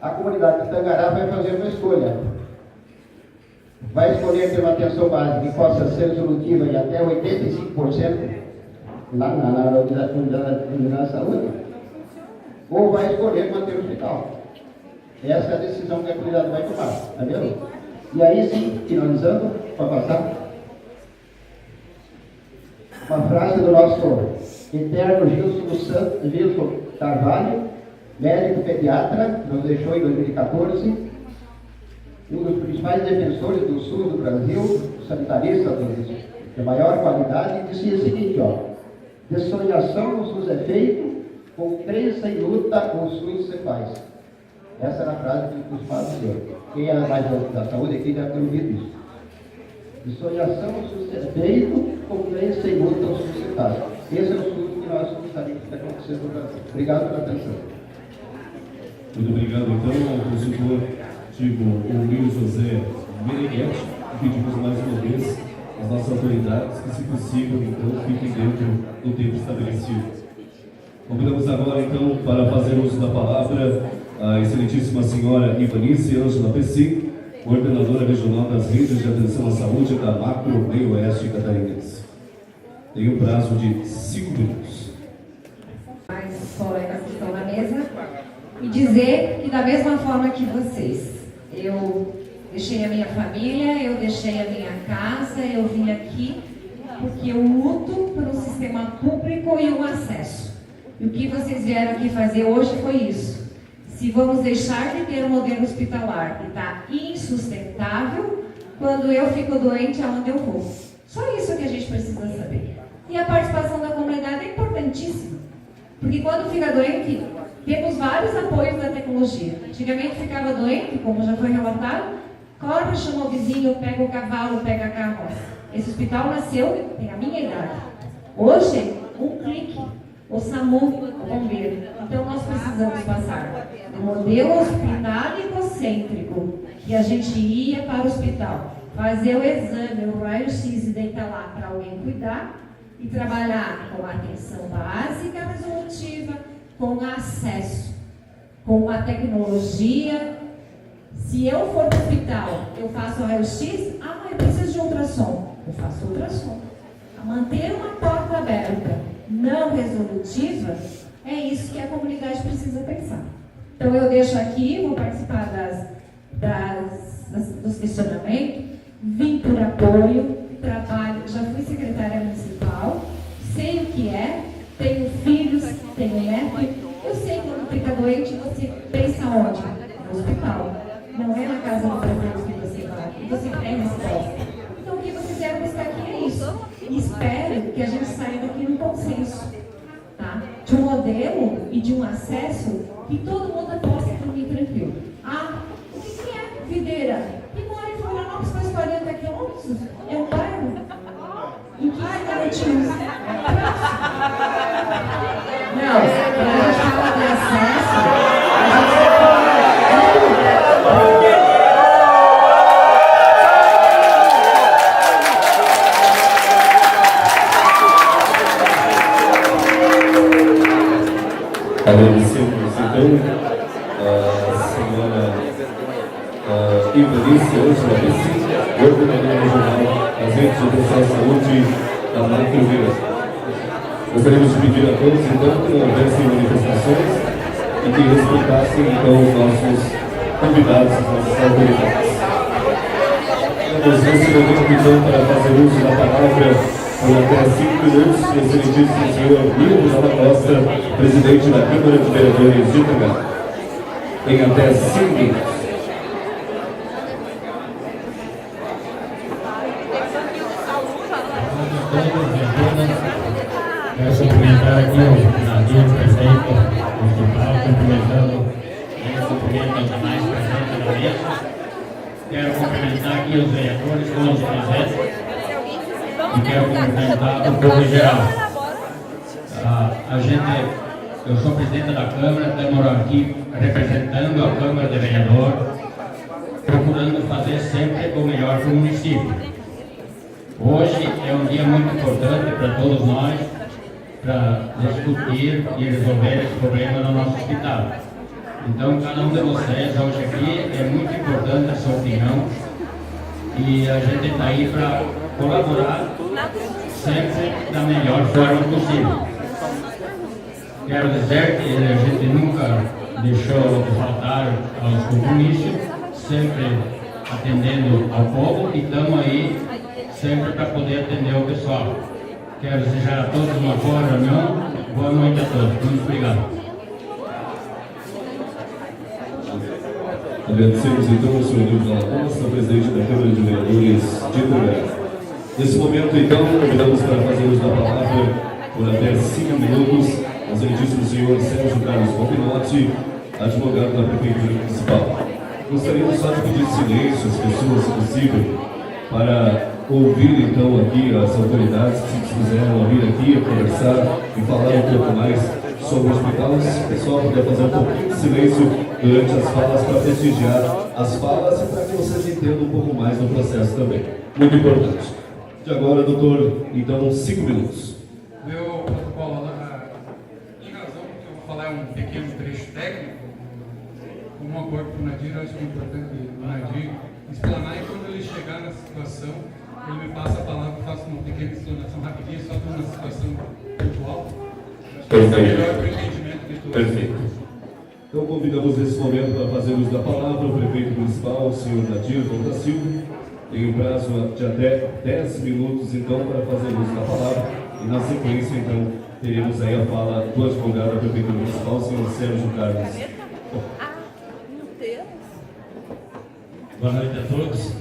A comunidade de Tangará vai fazer uma escolha. Vai escolher ter uma atenção básica que possa ser resolutiva em até 85% lá na unidade da saúde, ou vai escolher manter o hospital. Essa é a decisão que a comunidade vai tomar, tá vendo? E aí sim, finalizando, para passar, uma frase do nosso eterno Gilson Carvalho, médico pediatra, que nos deixou em 2014, um dos principais defensores do SUS do Brasil, sanitarista de maior qualidade, dizia o seguinte, ó: de sonhação o SUS é feito, com crença e luta o SUS se faz. Essa era a frase que costumava dizer. Quem é mais da saúde aqui deve ter ouvido isso. De sonhação feito com bem sem luta ou suscitado. Esse é o estudo que nós gostaríamos que acontecesse no Brasil. Obrigado pela atenção. Muito obrigado, então, ao consultor Will José Meneghetti. Pedimos mais uma vez às nossas autoridades que, se possível, então, fiquem dentro do tempo estabelecido. Convidamos agora, então, para fazer uso da palavra a excelentíssima senhora Ivanice Ângela Pessim, coordenadora regional das redes de atenção à saúde da Macro Meio Oeste Catarinense. Tem um prazo de 5 minutos. Mais colegas que estão na mesa, e dizer que da mesma forma que vocês, eu deixei a minha família, eu deixei a minha casa, eu vim aqui porque eu luto por um sistema público e um acesso. E o que vocês vieram aqui fazer hoje foi isso. Se vamos deixar de ter um modelo hospitalar que está insustentável, quando eu fico doente, aonde eu vou? Só isso que a gente precisa saber. E a participação da comunidade é importantíssima. Porque quando fica doente, temos vários apoios da tecnologia. Antigamente ficava doente, como já foi relatado, corre, chama o vizinho, pega o cavalo, pega a carroça. Esse hospital nasceu, tem a minha idade. Hoje, um clique, o SAMU, o bombeiro. Então nós precisamos passar do modelo hospitalicocêntrico, que a gente ia para o hospital, fazer o exame, o raio-x e deitar lá para alguém cuidar, e trabalhar com a atenção básica resolutiva, com acesso, com a tecnologia. Se eu for para o hospital, eu faço o raio-x, eu preciso de ultrassom, eu faço ultrassom. Manter uma porta aberta, não resolutiva, é isso que a comunidade precisa pensar. Então eu deixo aqui, vou participar dos questionamentos, vim por apoio, trabalho, já fui secretária municipal, sei o que é, tenho filhos, tenho neto, eu sei que quando fica doente você pensa onde? No hospital. Não é na casa do prefeito que você vai, e você tem resposta. Então o que vocês vieram buscar aqui é isso. E espero que a gente saia daqui num consenso, tá? De um modelo e de um acesso que todo mundo possa dormir tranquilo. O que é Videira? Que mora em Florianópolis, faz 40 quilômetros? É um bairro? Em que minutinhos? Não, quando a gente fala de acesso, a gente Agradecemos, então, a senhora Ivanice Ângela Pessim, coordenadora regional das redes de atenção à saúde da Macro Meio Oeste. Gostaríamos de pedir a todos, então, que não houvessem manifestações e que respeitassem, então, os nossos convidados, as nossas autoridades. Vamos nesse momento, então, para fazer uso da palavra por até 5 minutos, o excelentíssimo senhor Nildo Dalla Costa, presidente da Câmara de Vereadores de Itangá. Tem até 5 minutos. Quero cumprimentar aqui o navio prefeito municipal, cumprimentando ele, cumprimento aos demais presentes na mesa. Quero cumprimentar aqui os vereadores, todos presentes, e quero cumprimentar o povo em geral. Eu sou presidente da Câmara, estamos aqui representando a Câmara de Vereador, procurando fazer sempre o melhor para o município. Hoje é um dia muito importante para todos nós, para discutir e resolver esse problema no nosso hospital. Então, cada um de vocês hoje aqui é muito importante a sua opinião e a gente está aí para colaborar sempre da melhor forma possível. Quero dizer que a gente nunca deixou de faltar aos compromissos, sempre atendendo ao povo e estamos aí sempre para poder atender o pessoal. Quero desejar a todos uma boa reunião, boa noite a todos. Muito obrigado. Agradecemos então ao senhor Nildo Dalla Costa, presidente da Câmara de Vereadores de Itangá. Nesse momento, então, convidamos para fazer uso da palavra por até 5 minutos o excelentíssimo senhor Sérgio Carlos Rompinotti, advogado da Prefeitura Municipal. Gostaríamos só de pedir silêncio às pessoas, se possível, para ouvir então aqui as autoridades que se dispuseram a vir aqui, a conversar e falar um pouco mais sobre o hospital. Se o pessoal puder fazer um pouquinho de silêncio durante as falas para prestigiar as falas e para que vocês entendam um pouco mais do processo também. Muito importante. De agora, doutor, então, 5 minutos. Meu protocolo, em razão que eu vou falar um pequeno trecho técnico, como acordo com o Nadir, eu acho que é importante o Nadir explanar, e quando ele chegar na situação, ele me passa a palavra, faço uma pequena explanação rapidinha, só para uma situação pontual. Perfeito. É melhor para o entendimento de todos. Perfeito. Então convidamos nesse momento para fazer uso da palavra o prefeito municipal, o senhor Nadir da Silva. Tem um prazo de até 10 minutos, então, para fazer uso da palavra. E na sequência, então, teremos aí a fala do advogado da Prefeitura Municipal, o senhor Sérgio Carlos. Boa noite a todos.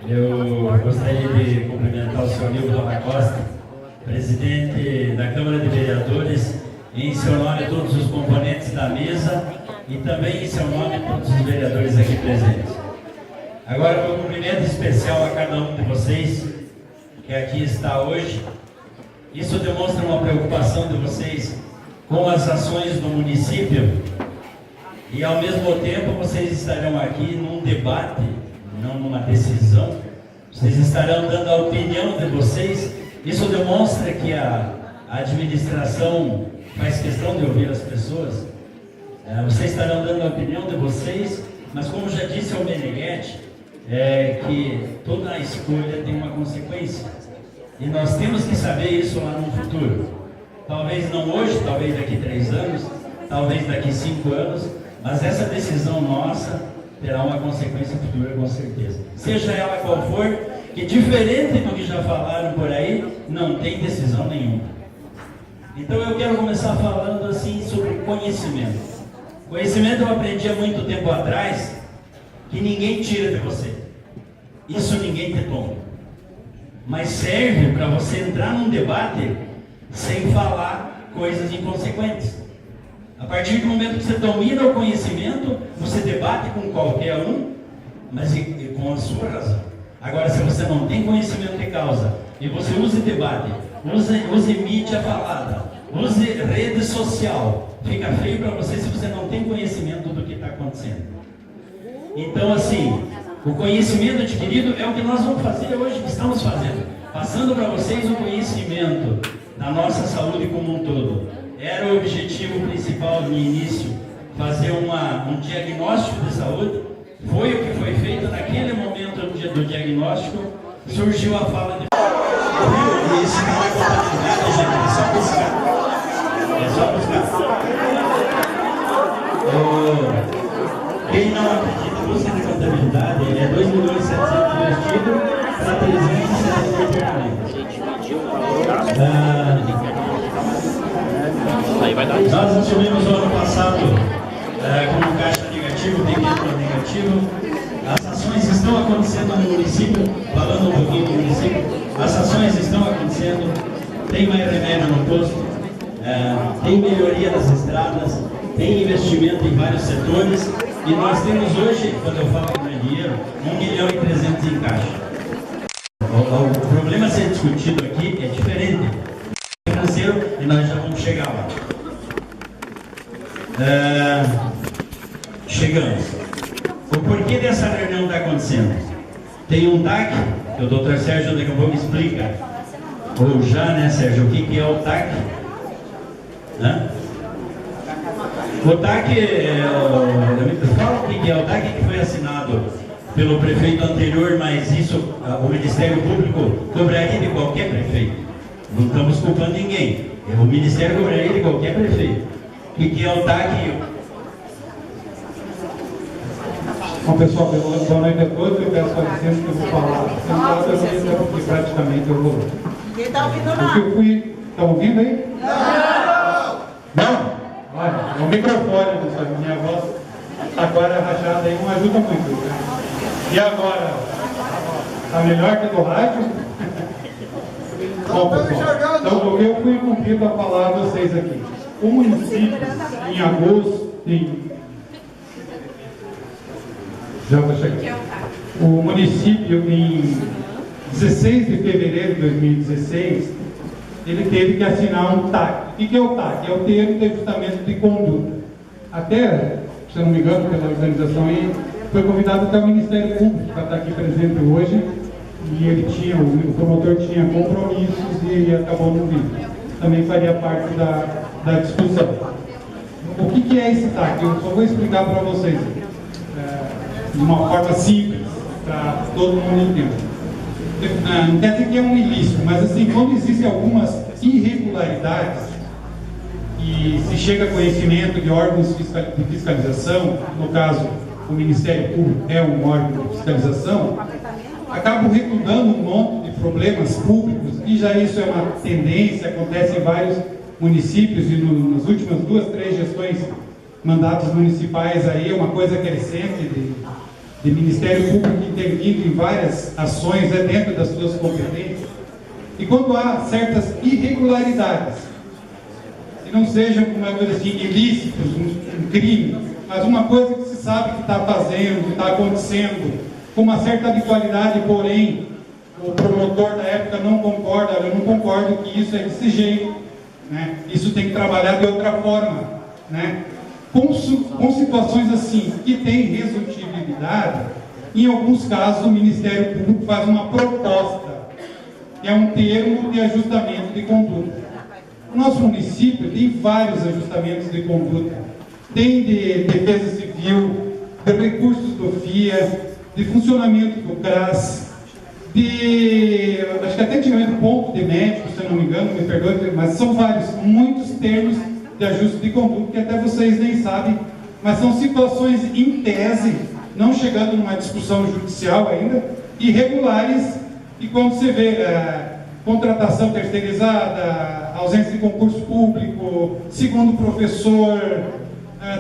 Eu gostaria de cumprimentar o senhor Nildo da Costa, presidente da Câmara de Vereadores, e em seu nome todos os componentes da mesa e também em seu nome todos os vereadores aqui presentes. Agora, meu cumprimento especial a cada um de vocês que aqui está hoje. Isso demonstra uma preocupação de vocês com as ações do município e, ao mesmo tempo, vocês estarão aqui num debate, não numa decisão. Vocês estarão dando a opinião de vocês. Isso demonstra que a administração faz questão de ouvir as pessoas. Vocês estarão dando a opinião de vocês, mas como já disse o Meneghetti, que toda escolha tem uma consequência. E nós temos que saber isso lá no futuro. Talvez não hoje, talvez daqui 3 anos, talvez daqui 5 anos, mas essa decisão nossa terá uma consequência futura com certeza. Seja ela qual for, que diferente do que já falaram por aí, não tem decisão nenhuma. Então eu quero começar falando assim sobre conhecimento. Conhecimento eu aprendi há muito tempo atrás que ninguém tira de você. Isso ninguém te toma. Mas serve para você entrar num debate sem falar coisas inconsequentes. A partir do momento que você domina o conhecimento, você debate com qualquer um, mas com a sua razão. Agora, se você não tem conhecimento de causa e você usa debate, use mídia falada, use rede social, fica feio para você se você não tem conhecimento do que está acontecendo. Então, assim, o conhecimento adquirido é o que nós vamos fazer hoje, que estamos fazendo, passando para vocês o conhecimento da nossa saúde como um todo. Era o objetivo principal no início, fazer um diagnóstico de saúde. Foi o que foi feito naquele momento do diagnóstico, surgiu a fala de... Isso não é contabilidade, gente, é só buscar. É só buscar. Quem não acredita, busca de contabilidade, é 2.700.000 investido para 378. Nós assumimos no ano passado como caixa negativo, débito negativo. As ações estão acontecendo no município, falando um pouquinho do município, as ações estão acontecendo, tem mais remédio no posto, tem melhoria das estradas, tem investimento em vários setores, e nós temos hoje, quando eu falo que não é dinheiro, 1.300.000 em caixa. O problema a ser discutido aqui é diferente, financeiro, e nós já vamos chegar lá. Chegamos. O porquê dessa reunião está acontecendo? Tem um TAC, que o Dr. Sérgio daqui a pouco me explica, ou já, né, Sérgio, o que é o TAC? O TAC, fala o que é o TAC, que foi assinado pelo prefeito anterior, mas isso o Ministério Público cobraria de qualquer prefeito. Não estamos culpando ninguém. O Ministério cobraria de qualquer prefeito. O que é o TAC? Bom, pessoal, boa noite a todos. Eu peço licença que eu vou falar sentado, porque praticamente eu vou. Ninguém está ouvindo nada. Estão ouvindo aí? Não! Não? Olha, é um microfone, pessoal. Minha voz agora rachada aí não ajuda muito, né? E agora? Está melhor que do rádio? Bom, pessoal, então eu fui cumprindo a palavra a vocês aqui. O município, em agosto, Já vou chegar. O município, em 16 de fevereiro de 2016, ele teve que assinar um TAC. O que é o TAC? É o termo de ajustamento de conduta. Até, se eu não me engano, pela organização aí, foi convidado até o Ministério Público para estar aqui presente hoje, e o promotor tinha compromissos e acabou não vindo. Também faria parte da discussão. O que é esse TAC? Eu só vou explicar para vocês de uma forma simples, para todo mundo entender. Não quer dizer que é um ilícito, mas assim, quando existem algumas irregularidades e se chega a conhecimento de órgãos de fiscalização, no caso o Ministério Público é um órgão de fiscalização, acabam recrudando um monte de problemas públicos, e já isso é uma tendência, acontece em vários municípios, e nas últimas 2, 3 gestões, mandatos municipais aí, é uma coisa crescente de Ministério Público intervindo em várias ações dentro das suas competências. E quando há certas irregularidades, que não sejam, como eu digo assim, ilícitos, um crime, mas uma coisa que se sabe que está fazendo, que está acontecendo, com uma certa habitualidade, porém, o promotor da época não concorda, eu não concordo que isso é desse jeito, né? Isso tem que trabalhar de outra forma, né? Com situações assim, que tem resolutibilidade, em alguns casos o Ministério Público faz uma proposta, que é um termo de ajustamento de conduta. O nosso município tem vários ajustamentos de conduta, tem de defesa civil, de recursos do FIA, de funcionamento do CRAS, acho que até tinha um ponto de médico, se eu não me engano, me perdoe, mas são vários, muitos termos de ajuste de conduta que até vocês nem sabem, mas são situações em tese, não chegando numa discussão judicial ainda, irregulares, e quando você vê contratação terceirizada, ausência de concurso público, segundo professor,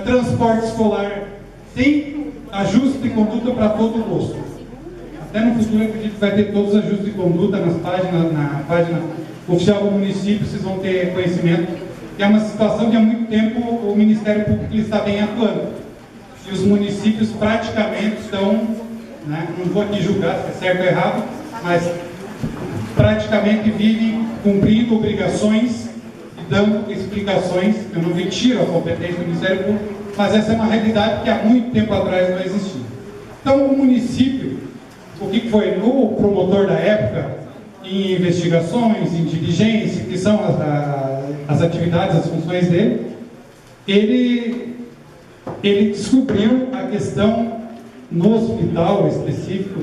transporte escolar, tem ajuste de conduta para todo o gosto. Até no futuro eu acredito que vai ter todos os ajustes de conduta na página oficial do município, vocês vão ter conhecimento. Que é uma situação que há muito tempo o Ministério Público está bem atuando. E os municípios praticamente estão, né, não vou aqui julgar se é certo ou errado, mas praticamente vivem cumprindo obrigações e dando explicações. Eu não retiro a competência do Ministério Público, mas essa é uma realidade que há muito tempo atrás não existia. Então o município, o que foi no promotor da época, em investigações, em diligência, que são as atividades, as funções dele, ele descobriu a questão no hospital específico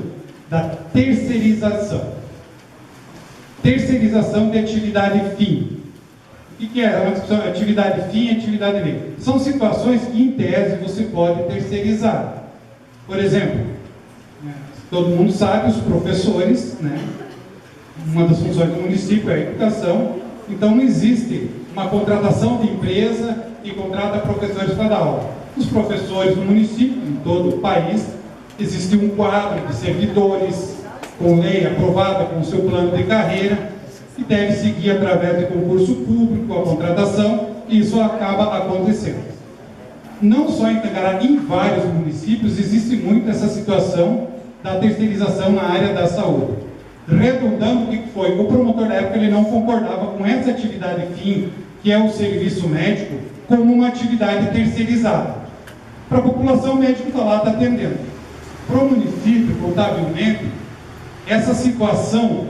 da terceirização. Terceirização de atividade fim. O que é uma discussão? Atividade fim e atividade meio. São situações que, em tese, você pode terceirizar. Por exemplo, todo mundo sabe, os professores, né? Uma das funções do município é a educação, então não existe uma contratação de empresa que contrata professores para dar aula. Os professores do município, em todo o país, existe um quadro de servidores com lei aprovada, com o seu plano de carreira, que deve seguir através de concurso público, a contratação, e isso acaba acontecendo. Não só em Tangará, em vários municípios, existe muito essa situação da terceirização na área da saúde. Redundando o que foi, o promotor da época ele não concordava com essa atividade fim, que é o serviço médico, como uma atividade terceirizada. Para a população, o médico está lá, está atendendo. Para o município, contabilmente, essa situação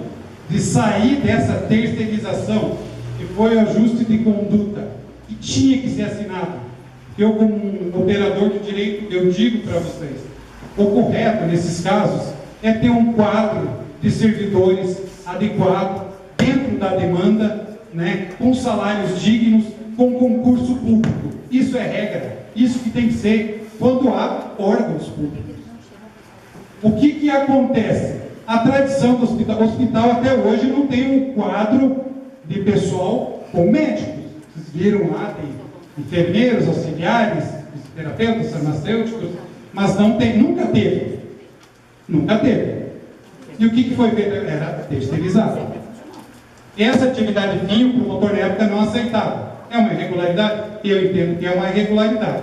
de sair dessa terceirização, que foi o ajuste de conduta, que tinha que ser assinado. Eu, como um operador de direito, eu digo para vocês, o correto nesses casos é ter um quadro de servidores adequado, dentro da demanda, né, com salários dignos, com concurso público. Isso é regra, isso que tem que ser quando há órgãos públicos. O que acontece? A tradição do hospital até hoje não tem um quadro de pessoal com médicos. Vocês viram lá, tem enfermeiros, auxiliares, terapeutas, farmacêuticos, mas não tem, nunca teve. Nunca teve. E o que foi feito? Era terceirizado. Essa atividade fim, o promotor na época não aceitava. É uma irregularidade? Eu entendo que é uma irregularidade.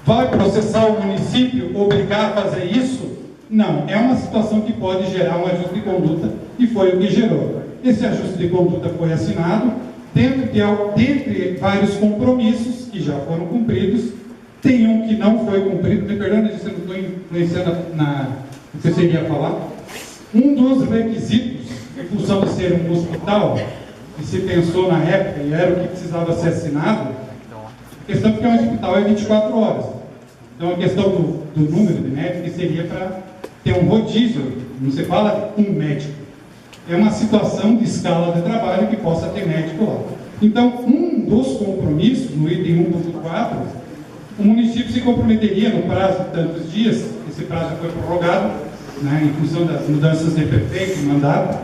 vai processar o município, obrigar a fazer isso? Não, é uma situação que pode gerar um ajuste de conduta e foi o que gerou. Esse ajuste de conduta foi assinado, dentre vários compromissos que já foram cumpridos, tem um que não foi cumprido, me perdoe se eu não estou influenciando o que você iria falar. Um dos requisitos, em função de ser um hospital, que se pensou na época e era o que precisava ser assinado, a questão porque um hospital é 24 horas. Então a questão do número de médicos seria para ter um rodízio, não se fala de um médico. É uma situação de escala de trabalho que possa ter médico lá. Então, um dos compromissos, no item 1.4, o município se comprometeria no prazo de tantos dias, esse prazo foi prorrogado, né, em função das mudanças de prefeito e mandato,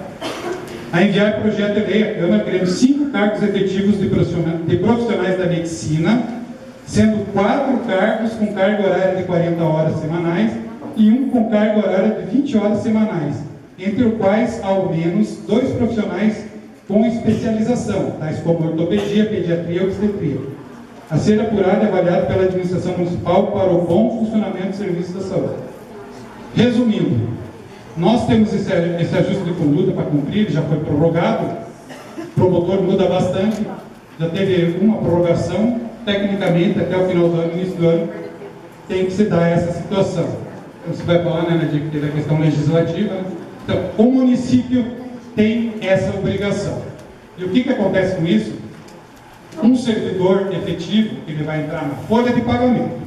a enviar projeto de lei à Câmara, criando 5 cargos efetivos de profissionais da medicina, sendo 4 cargos com carga horária de 40 horas semanais e 1 com carga horária de 20 horas semanais, entre os quais, ao menos, 2 profissionais com especialização, tais como ortopedia, pediatria e obstetria, a ser apurado e avaliado pela administração municipal para o bom funcionamento do serviço da saúde. Resumindo, nós temos esse ajuste de conduta para cumprir, já foi prorrogado, o promotor muda bastante, já teve uma prorrogação, tecnicamente, até o final do ano, início do ano, tem que se dar essa situação. Então, você vai falar, né, da questão legislativa, né? Então, o município tem essa obrigação. E o que acontece com isso? Um servidor efetivo, ele vai entrar na folha de pagamento.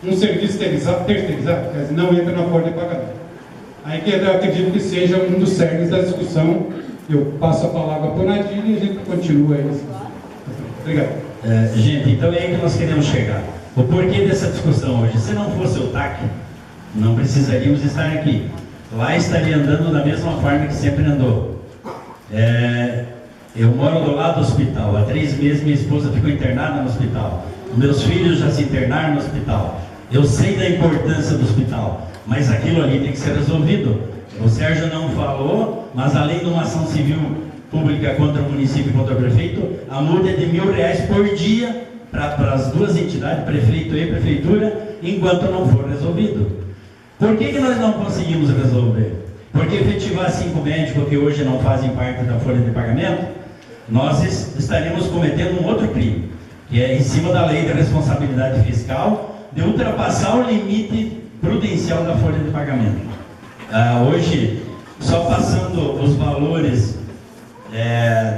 Um serviço terceirizado, não entra na folha de pagamento. Aí que eu acredito que seja um dos cernes da discussão. Eu passo a palavra para o Nadir e a gente continua aí. Obrigado. Gente, então é aí que nós queremos chegar. O porquê dessa discussão hoje? Se não fosse o TAC, não precisaríamos estar aqui. Lá estaria andando da mesma forma que sempre andou. Eu moro do lado do hospital. Há 3 meses minha esposa ficou internada no hospital. Meus filhos já se internaram no hospital. Eu sei da importância do hospital, mas aquilo ali tem que ser resolvido. O Sérgio não falou, mas além de uma ação civil pública contra o município e contra o prefeito, a multa é de R$1.000 por dia para as 2 entidades, prefeito e prefeitura, enquanto não for resolvido. Por que nós não conseguimos resolver? Porque efetivar 5 médicos que hoje não fazem parte da folha de pagamento, nós estaremos cometendo um outro crime, que é em cima da lei de responsabilidade fiscal, de ultrapassar o limite prudencial da folha de pagamento. Hoje, só passando os valores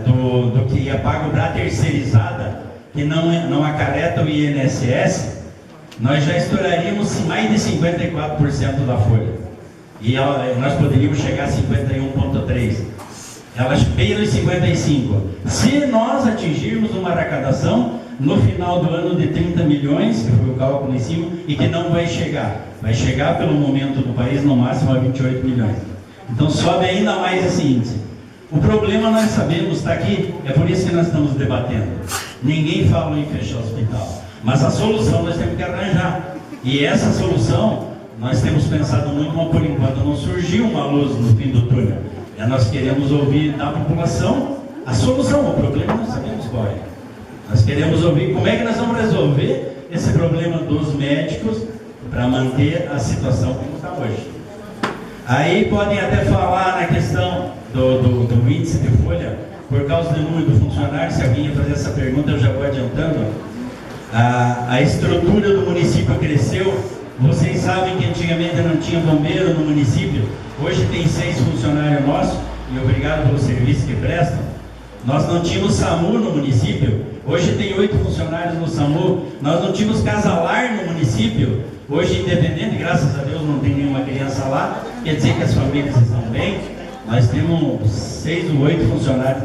do que é pago para a terceirizada, que não acarreta o INSS, nós já estouraríamos mais de 54% da folha. E nós poderíamos chegar a 51,3%. Elas beiram os 55%. Se nós atingirmos uma arrecadação no final do ano de 30 milhões, que foi o cálculo em cima, e que não vai chegar pelo momento do país no máximo a 28 milhões. Então sobe ainda mais esse índice. O problema nós sabemos, está aqui, é por isso que nós estamos debatendo. Ninguém falou em fechar o hospital, mas a solução nós temos que arranjar. E essa solução nós temos pensado muito, mas por enquanto não surgiu uma luz no fim do túnel. Nós queremos ouvir da população a solução. O problema nós sabemos qual é. Nós queremos ouvir como é que nós vamos resolver esse problema dos médicos para manter a situação como está hoje. Aí podem até falar na questão do índice de folha, por causa do número do funcionário. Se alguém ia fazer essa pergunta, eu já vou adiantando. A estrutura do município cresceu. Vocês sabem que antigamente não tinha bombeiro no município. Hoje tem 6 funcionários nossos, e obrigado pelo serviço que prestam. Nós não tínhamos SAMU no município. Hoje tem 8 funcionários no SAMU. Nós não tínhamos casa-lar no município. Hoje, independente, graças a Deus, não tem nenhuma criança lá. Quer dizer que as famílias estão bem. Nós temos 6 ou 8 funcionários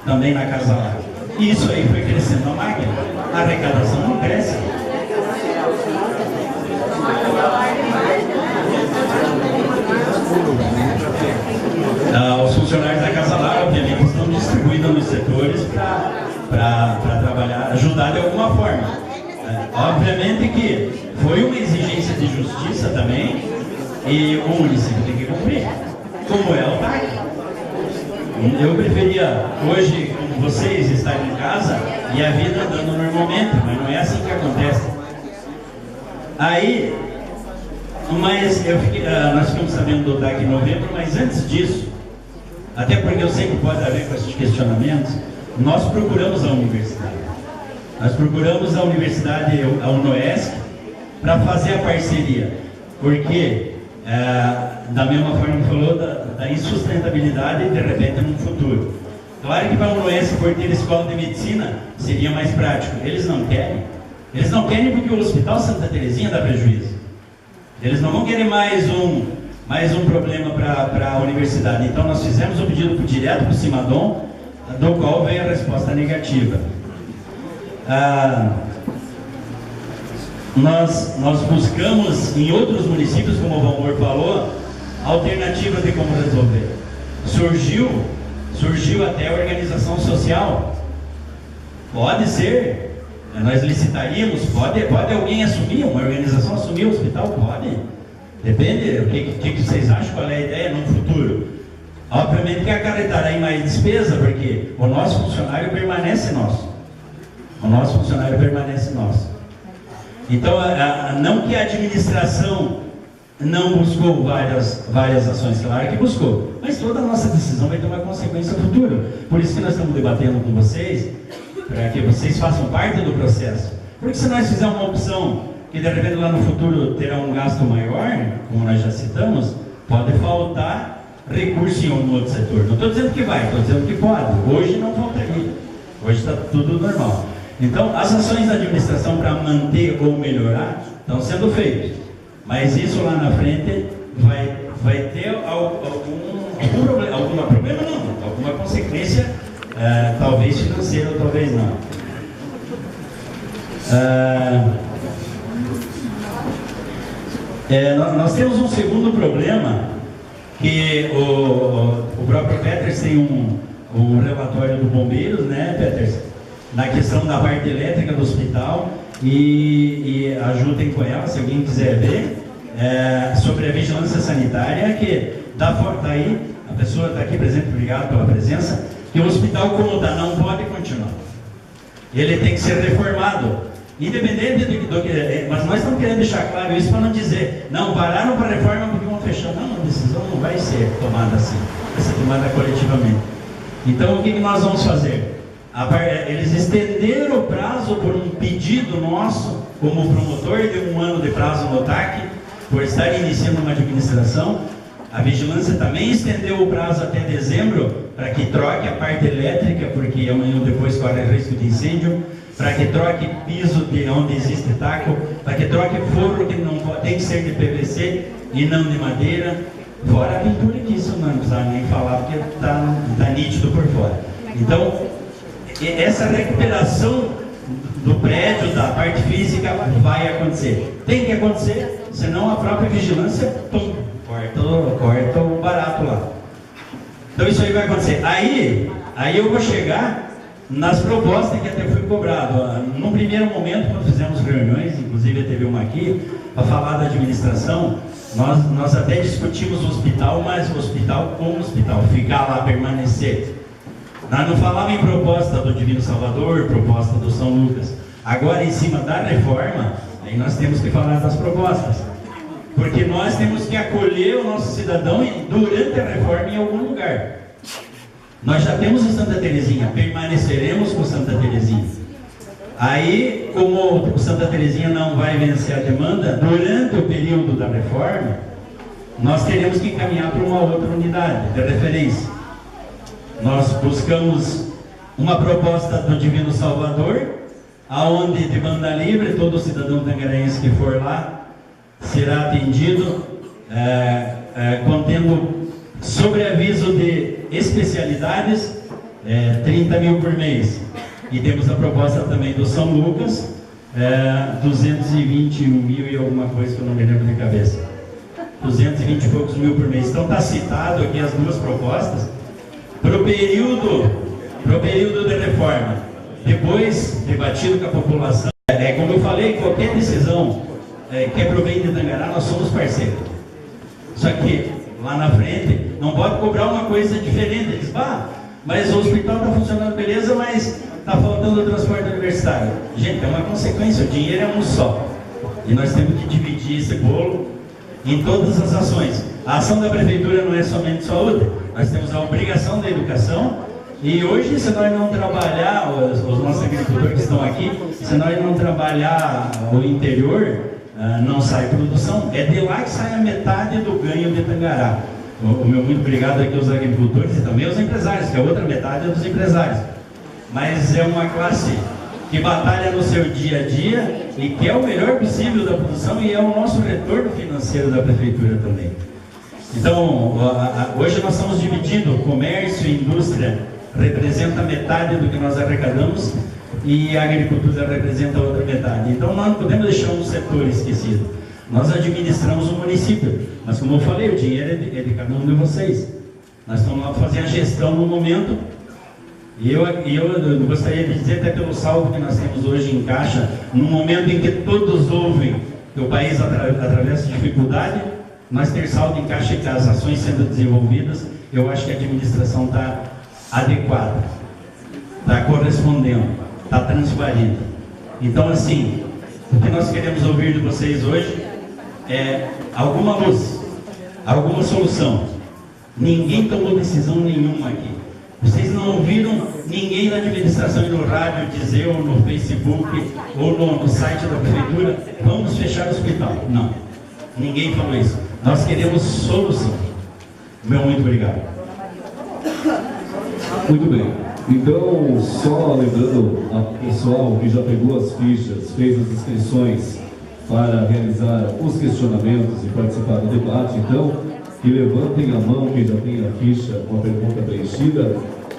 também na casa-lar. E isso aí foi crescendo a máquina. A arrecadação não cresce. Os funcionários da Casa Lar, obviamente, estão distribuídos nos setores para trabalhar, ajudar de alguma forma. Obviamente que foi uma exigência de justiça também, e o município tem que cumprir, como é o TAC. Eu preferia hoje, como vocês, estar em casa e a vida andando normalmente, mas não é assim que acontece. Aí, mas nós ficamos sabendo do DAC em novembro, mas antes disso, até porque eu sei que pode haver com esses questionamentos, nós procuramos a universidade. Nós procuramos a universidade, a UNOESC, para fazer a parceria. Porque, da mesma forma que falou, da insustentabilidade, de repente, no futuro. Claro que para a UNOESC, por ter escola de medicina, seria mais prático. Eles não querem. Eles não querem porque o Hospital Santa Terezinha dá prejuízo. Eles não vão querer mais um problema para a universidade. Então, nós fizemos o pedido direto para o CIMADOM, do qual veio a resposta negativa. Nós buscamos em outros municípios, como o Valmor falou, alternativas de como resolver. Surgiu até a organização social. Pode ser, nós licitaríamos, pode alguém assumir, uma organização assumir o hospital? Pode. Depende, o que vocês acham, qual é a ideia no futuro. Obviamente que acarretará em mais despesa, porque o nosso funcionário permanece nosso. O nosso funcionário permanece nosso. Então, não que a administração não buscou várias ações, claro que buscou, mas toda a nossa decisão vai ter uma consequência futura. Por isso que nós estamos debatendo com vocês, para que vocês façam parte do processo. Porque se nós fizermos uma opção que de repente lá no futuro terá um gasto maior, como nós já citamos, pode faltar recurso em um outro setor. Não estou dizendo que vai, estou dizendo que pode. Hoje não faltaria. Hoje está tudo normal. Então, as ações da administração para manter ou melhorar estão sendo feitas. Mas isso lá na frente vai ter algum problema, não, alguma consequência, talvez financeira ou talvez não. Nós temos um segundo problema, que o próprio Peters tem um relatório do Bombeiros, né, Peters, na questão da parte elétrica do hospital, e ajudem com ela, se alguém quiser ver, sobre a vigilância sanitária, que daí, a pessoa está aqui presente, obrigado pela presença, que o hospital como está não pode continuar. Ele tem que ser reformado. Independente do que... Mas nós estamos querendo deixar claro isso para não dizer, não, pararam para a reforma porque vão fechar. Não, a decisão não vai ser tomada assim, vai ser tomada coletivamente. Então, o que nós vamos fazer? Eles estenderam o prazo por um pedido nosso, como promotor de 1 ano de prazo no TAC, por estar iniciando uma administração. A vigilância também estendeu o prazo até dezembro, para que troque a parte elétrica, porque amanhã ou depois corre risco de incêndio, para que troque piso de onde existe taco, para que troque forro que não tem que ser de PVC e não de madeira, fora a pintura, que isso não precisa nem falar, porque está nítido por fora. Então, essa recuperação do prédio, da parte física, vai acontecer. Tem que acontecer, senão a própria vigilância, corta o barato lá. Então isso aí vai acontecer. Aí eu vou chegar nas propostas que até fui cobrado. Num primeiro momento, quando fizemos reuniões, inclusive teve uma aqui, para falar da administração, nós até discutimos o hospital, mas o hospital como hospital, ficar lá, permanecer. Nós não falávamos em proposta do Divino Salvador, proposta do São Lucas. Agora, em cima da reforma, aí nós temos que falar das propostas. Porque nós temos que acolher o nosso cidadão durante a reforma em algum lugar. Nós já temos o Santa Terezinha, permaneceremos com Santa Terezinha. Aí, como o Santa Terezinha não vai vencer a demanda, durante o período da reforma, nós teremos que caminhar para uma outra unidade de referência. Nós buscamos uma proposta do Divino Salvador, aonde de banda livre, todo cidadão tangaraense que for lá será atendido, contendo sobreaviso de especialidades, 30 mil por mês. E temos a proposta também do São Lucas, 221 mil e alguma coisa que eu não me lembro de cabeça. 220 e poucos mil por mês. Então está citado aqui as duas propostas para o período de reforma. Depois, debatido com a população, como eu falei, qualquer decisão que é pro bem de Tangará, nós somos parceiros. Só que lá na frente não pode cobrar uma coisa diferente. Diz, mas o hospital está funcionando beleza, mas está faltando o transporte universitário. Gente, é uma consequência, o dinheiro é um só. E nós temos que dividir esse bolo em todas as ações. A ação da prefeitura não é somente saúde, nós temos a obrigação da educação. E hoje, se nós não trabalhar, os nossos agricultores que estão aqui, se nós não trabalhar o interior, não sai produção. É de lá que sai a metade do ganho de Tangará. O meu muito obrigado aqui aos agricultores e também aos empresários, que a outra metade é dos empresários. Mas é uma classe que batalha no seu dia a dia e que é o melhor possível da produção e é o nosso retorno financeiro da prefeitura também. Então, hoje nós estamos dividindo, comércio e indústria representa metade do que nós arrecadamos e a agricultura representa a outra metade. Então, nós não podemos deixar um setor esquecido. Nós administramos o município, mas como eu falei, o dinheiro é de cada um de vocês. Nós estamos lá para fazer a gestão no momento. E eu gostaria de dizer, até pelo saldo que nós temos hoje em caixa, no momento em que todos ouvem que o país atravessa dificuldade, nós ter saldo em caixa e que as ações sendo desenvolvidas, eu acho que a administração está adequada, está correspondendo, está transparente. Então, assim, o que nós queremos ouvir de vocês hoje é alguma luz, alguma solução. Ninguém tomou decisão nenhuma aqui. Vocês não ouviram ninguém na administração e no rádio dizer, ou no Facebook, ou no site da prefeitura, vamos fechar o hospital. Não, ninguém falou isso. Nós queremos solução. Meu muito obrigado. Muito bem. Então, só lembrando ao pessoal que já pegou as fichas, fez as inscrições para realizar os questionamentos e participar do debate, então, que levantem a mão quem já tem a ficha com a pergunta preenchida,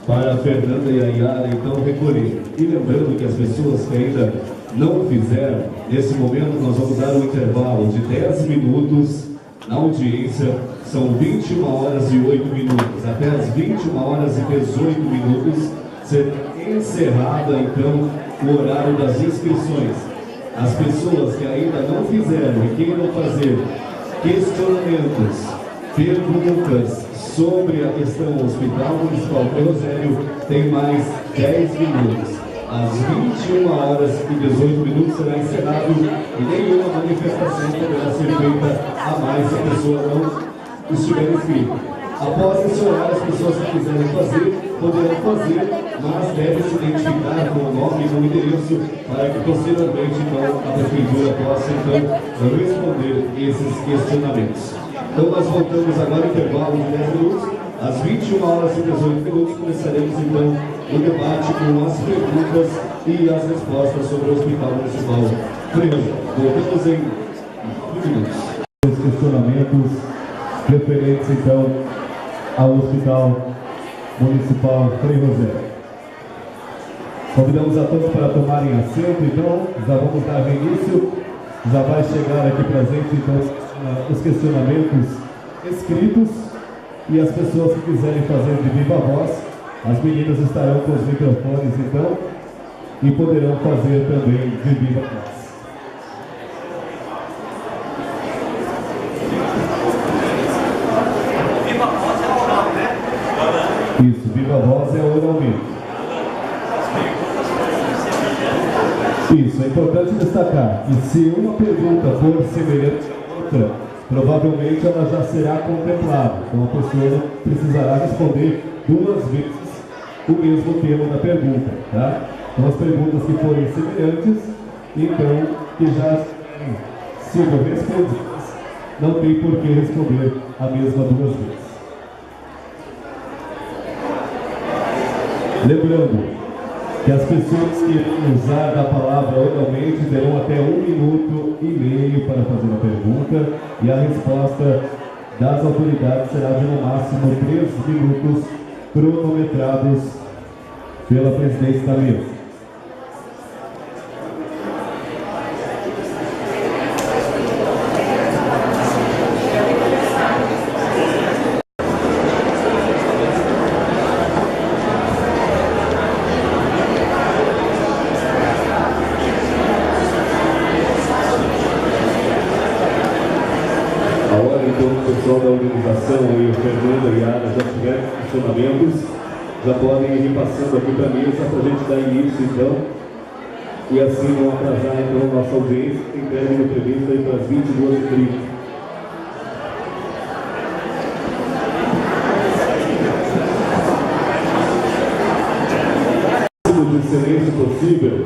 para a Fernanda e a Yara então recolher. E lembrando que as pessoas que ainda não fizeram, nesse momento nós vamos dar um intervalo de 10 minutos na audiência, são 21 horas e 8 minutos, até as 21 horas e 18 minutos será encerrada então o horário das inscrições. As pessoas que ainda não fizeram e queiram fazer questionamentos, perguntas sobre a questão Hospital Municipal de Rogério, tem mais 10 minutos. Às 21 horas e 18 minutos será encerrado e nenhuma manifestação poderá ser feita a mais se a pessoa não estiver inscrita. Após esse horário, as pessoas que quiserem fazer, poderão fazer, mas devem se identificar com o nome e com o endereço para que posteriormente então, a Prefeitura possa então responder esses questionamentos. Então nós voltamos agora ao intervalo de 10 minutos. Às 21 horas e 18 minutos começaremos então o debate com as perguntas e as respostas sobre o Hospital Municipal. Voltamos em 9 minutos. Os questionamentos referentes então ao Hospital Municipal Frei Rogério. Convidamos a todos para tomarem assento, então já vamos dar início, já vai chegar aqui para a gente então os questionamentos escritos e as pessoas que quiserem fazer de viva voz, as meninas estarão com os microfones então e poderão fazer também de viva voz. Isso, viva voz é oralmente. Isso, é importante destacar que se uma pergunta for semelhante à outra, provavelmente ela já será contemplada. Então a pessoa precisará responder 2 vezes o mesmo tema da pergunta. Tá? Então as perguntas que forem semelhantes, então que já sejam respondidas, não tem por que responder a mesma 2 vezes. Lembrando que as pessoas que irão usar a palavra oralmente terão até 1 minuto e meio para fazer a pergunta e a resposta das autoridades será de no máximo 3 minutos cronometrados pela presidência da mesa. Da organização e o Fernando e a Yara já tiveram questionamentos, já podem ir passando aqui para a mesa para a gente dar início então e assim não atrasar então a nossa audiência, que tem término previsto aí para as 22h30. De silêncio possível,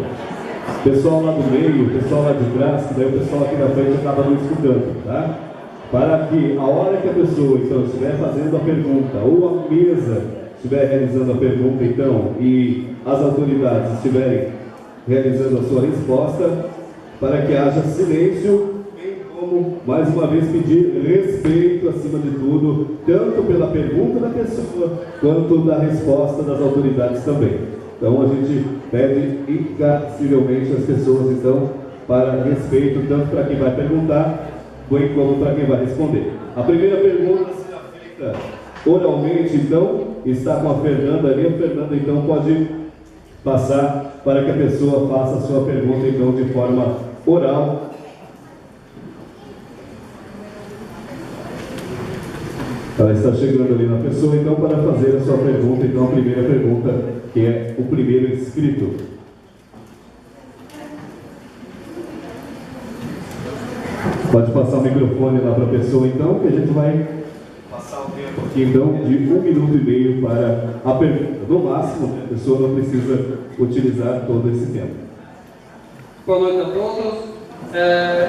pessoal lá do meio, pessoal lá de trás, que daí o pessoal aqui na frente acaba não escutando, tá? Para que a hora que a pessoa então estiver fazendo a pergunta, ou a mesa estiver realizando a pergunta então, e as autoridades estiverem realizando a sua resposta, para que haja silêncio, bem como, mais uma vez, pedir respeito acima de tudo, tanto pela pergunta da pessoa, quanto da resposta das autoridades também. Então a gente pede incansavelmente as pessoas então para respeito tanto para quem vai perguntar bem como para quem vai responder. A primeira pergunta será feita oralmente, então está com a Fernanda ali. A Fernanda então pode passar para que a pessoa faça a sua pergunta então de forma oral. Ela está chegando ali na pessoa, então, para fazer a sua pergunta. Então, a primeira pergunta, que é o primeiro inscrito. Pode passar o microfone lá para a pessoa, então, que a gente vai passar o tempo aqui, então, de 1 minuto e meio para a pergunta. No máximo, a pessoa não precisa utilizar todo esse tempo. Boa noite a todos.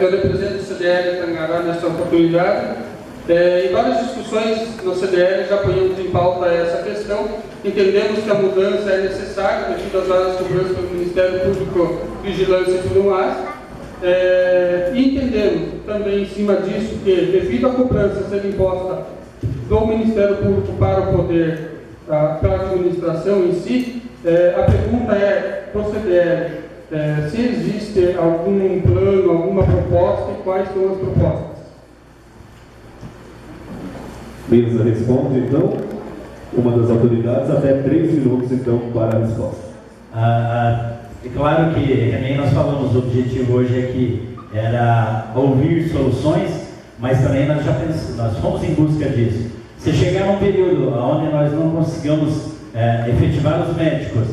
Eu represento o CDL Tangará nesta oportunidade. Em várias discussões no CDL já ponhamos em pauta essa questão. Entendemos que a mudança é necessária devido às várias cobranças pelo Ministério Público, vigilância e tudo mais. E entendemos também em cima disso que, devido à cobrança ser imposta do Ministério Público para o poder, para a administração em si, a pergunta é para o CDL se existe algum plano, alguma proposta e quais são as propostas. Mesa responde, então, uma das autoridades, até 3 minutos, então, para a resposta. É claro que, nem nós falamos, o objetivo hoje é que era ouvir soluções, mas também nós já pensamos, nós fomos em busca disso. Se chegar num período onde nós não consigamos efetivar os médicos,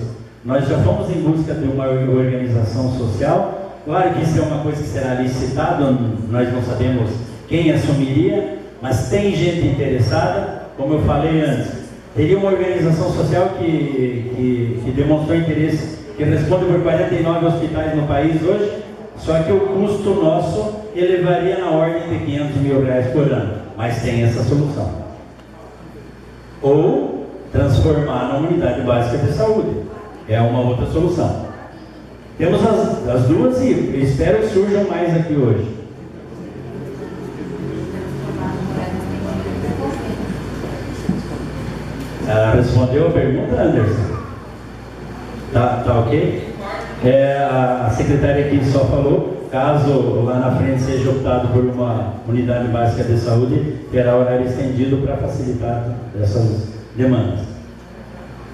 nós já fomos em busca de uma organização social. Claro que isso é uma coisa que será licitada, nós não sabemos quem assumiria, mas tem gente interessada, como eu falei antes. Teria uma organização social que demonstrou interesse, que responde por 49 hospitais no país hoje, só que o custo nosso elevaria na ordem de R$500 mil por ano, mas tem essa solução. Ou transformar na unidade básica de saúde, é uma outra solução. Temos as duas e espero que surjam mais aqui hoje. Respondeu a pergunta, Anderson? Tá ok? A secretária aqui só falou, caso lá na frente seja optado por uma unidade básica de saúde, terá horário estendido para facilitar essas demandas.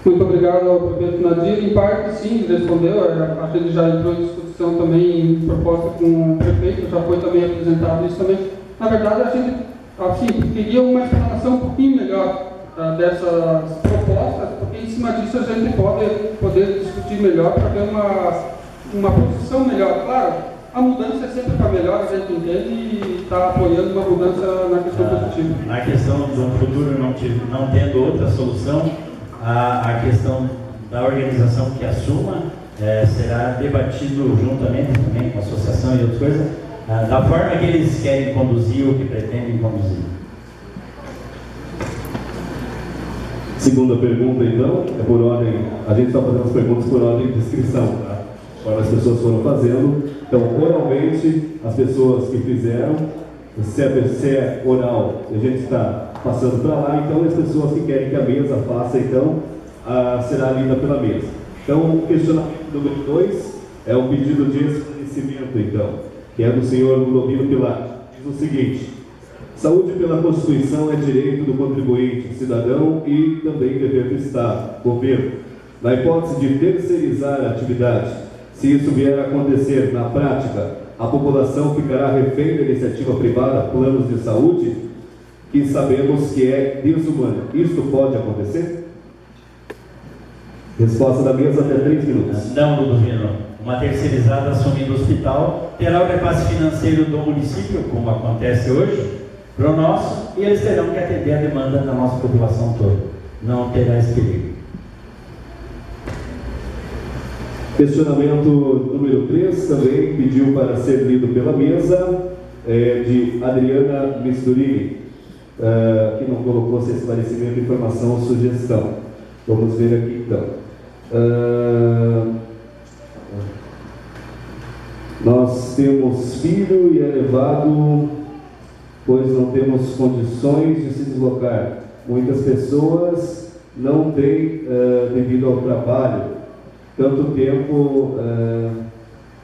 Muito obrigado ao prefeito Nadir. Em parte, sim, respondeu. Acho que ele já entrou em discussão também, em proposta com o prefeito, já foi também apresentado isso também. Na verdade, a gente assim, queria uma explanação um pouquinho melhor dessas propostas, porque em cima disso a gente pode poder discutir melhor para ter uma posição melhor. Claro, a mudança é sempre para melhor, a gente entende e está apoiando uma mudança na questão positiva. Na questão do futuro não tendo outra solução, a questão da organização que assuma será debatido juntamente também com a associação e outras coisas, da forma que eles querem conduzir ou que pretendem conduzir. Segunda pergunta, então, é por ordem, a gente está fazendo as perguntas por ordem de inscrição, tá? Quando as pessoas foram fazendo, então, oralmente, as pessoas que fizeram, se é oral, a gente está passando para lá, então, as pessoas que querem que a mesa faça, então, será lida pela mesa. Então, o questionamento número 2 é o pedido de esclarecimento, então, que é do senhor Ludovino Pilar. Diz o seguinte: saúde pela Constituição é direito do contribuinte, cidadão e também dever do Estado, governo. Na hipótese de terceirizar a atividade, se isso vier a acontecer na prática, a população ficará refém da iniciativa privada, planos de saúde, que sabemos que é desumano. Isto pode acontecer? Resposta da mesa até 3 minutos. Não, Ludovino. uma terceirizada assumindo o hospital, terá o repasse financeiro do município, como acontece hoje, para o nosso, e eles terão que atender a demanda da nossa população toda. Não terá esse perigo. Questionamento número 3, também pediu para ser lido pela mesa, de Adriana Misturini, que não colocou seu esclarecimento, informação ou sugestão. Vamos ver aqui então. Nós temos filho e é levado, pois não temos condições de se deslocar. Muitas pessoas não têm, devido ao trabalho, tanto tempo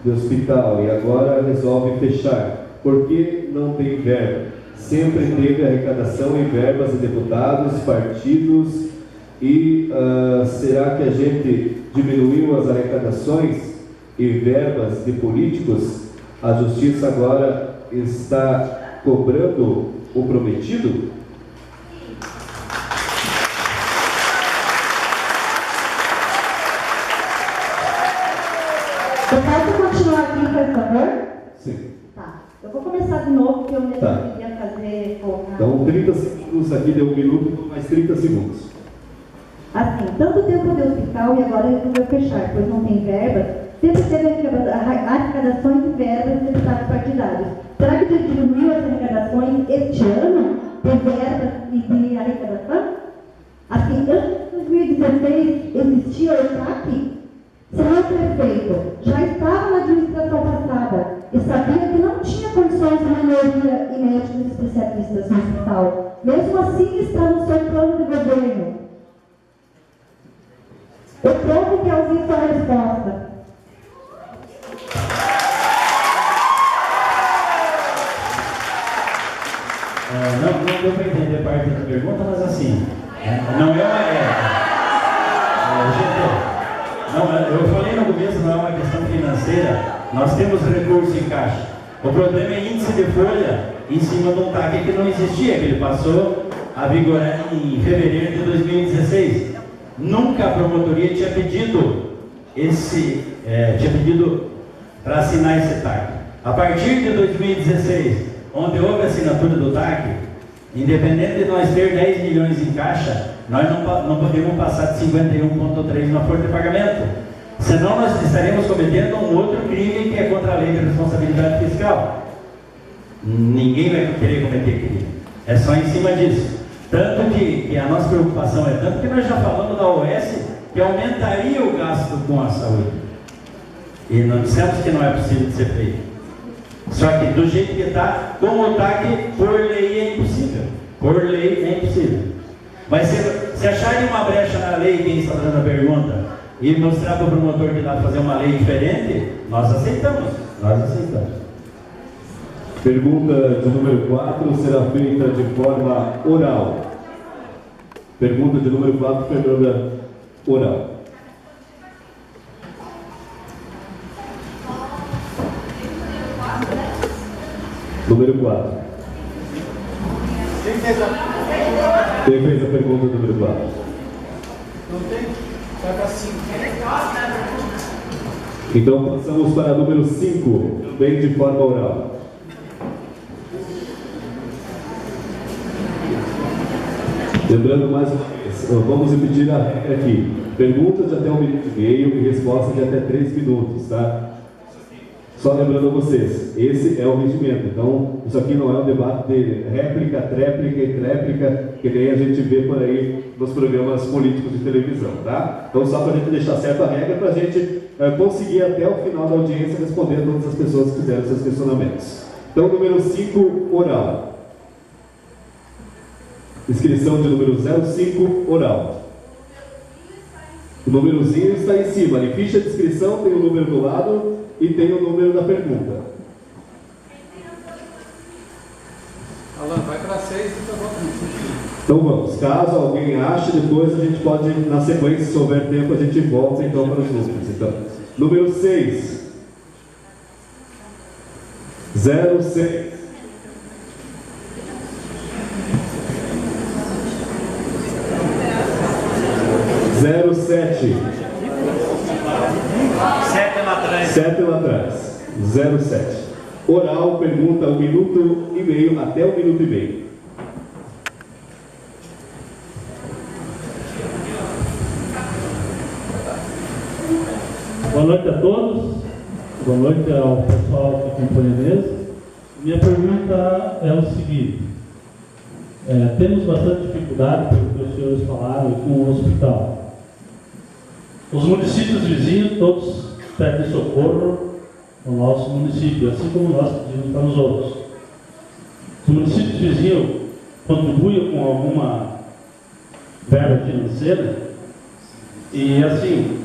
de hospital e agora resolve fechar. Por que não tem verba? Sempre teve arrecadação e verbas de deputados, partidos e será que a gente diminuiu as arrecadações e verbas de políticos? A justiça agora está cobrando o prometido? Eu posso continuar aqui, por favor? Sim. Tá. Eu vou começar de novo, porque eu mesmo Tá. queria fazer com a... Então 30 segundos, aqui deu 1 minuto, mais 30 segundos. Assim, tanto tempo de hospital e agora resolveu fechar, pois não tem verba, sempre teve arrecadações e verbas de deputados partidários. Será que diminuiu as arrecadações este ano de verbas e de arrecadação? Assim, antes de 2016 existia o ECAP? Senhor prefeito, já estava na administração passada e sabia que não tinha condições de maioria e médicos especialistas no hospital. Mesmo assim, está no seu plano de governo. O povo quer ouvir sua resposta. Não deu para entender parte da pergunta, mas assim, não é uma... eu falei no começo, não é uma questão financeira, nós temos recursos em caixa. O problema é índice de folha em cima de um TAC que não existia, que ele passou a vigorar em fevereiro de 2016. Nunca a promotoria tinha pedido para assinar esse TAC. A partir de 2016, onde houve a assinatura do TAC, independente de nós ter 10 milhões em caixa, nós não podemos passar de 51,3 na folha de pagamento. Senão nós estaremos cometendo um outro crime que é contra a lei de responsabilidade fiscal. Ninguém vai querer cometer crime. É só em cima disso. Tanto que a nossa preocupação é tanto que nós já falamos da OS que aumentaria o gasto com a saúde. E não dissemos que não é possível de ser feito. Só que do jeito que está, com o TAC, por lei é impossível. Por lei é impossível. Mas se acharem uma brecha na lei, quem está fazendo a pergunta, e mostrar para o promotor que dá para fazer uma lei diferente, nós aceitamos. Nós aceitamos. Pergunta de número 4 será feita de forma oral. Pergunta de número 4, Fernanda, oral. Número 4. Quem fez a pergunta número 4? Não tem? Vai para 5. Então passamos para número 5, também de forma oral. Lembrando mais uma vez, vamos repetir a regra aqui. Perguntas de até 1 minuto e meio e respostas de até 3 minutos, tá? Só lembrando a vocês, esse é o regimento. Então, isso aqui não é um debate de réplica, tréplica e tréplica, que nem a gente vê por aí nos programas políticos de televisão, tá? Então, só para a gente deixar certa a regra, para a gente conseguir até o final da audiência responder a todas as pessoas que fizeram seus questionamentos. Então, número 5, oral. Inscrição de número 05, oral. O númerozinho está em cima. Em ficha de inscrição tem o número do lado e tem o número da pergunta. Alan, vai para 6 e eu volto no 5. Então vamos. Caso alguém ache, depois a gente pode, na sequência, se houver tempo, a gente volta então para os números. Então, número 6. 06. 07. 7 lá atrás. 7 lá atrás, 07. Oral, pergunta 1 minuto e meio, até 1 minuto e meio. Boa noite a todos, boa noite ao pessoal que acompanha a mesa. Minha pergunta é o seguinte: temos bastante dificuldade, pelo que os senhores falaram, com o hospital. Os municípios vizinhos todos pedem socorro ao nosso município, assim como nós pedimos para os outros. Os municípios vizinhos contribuem com alguma verba financeira e, assim,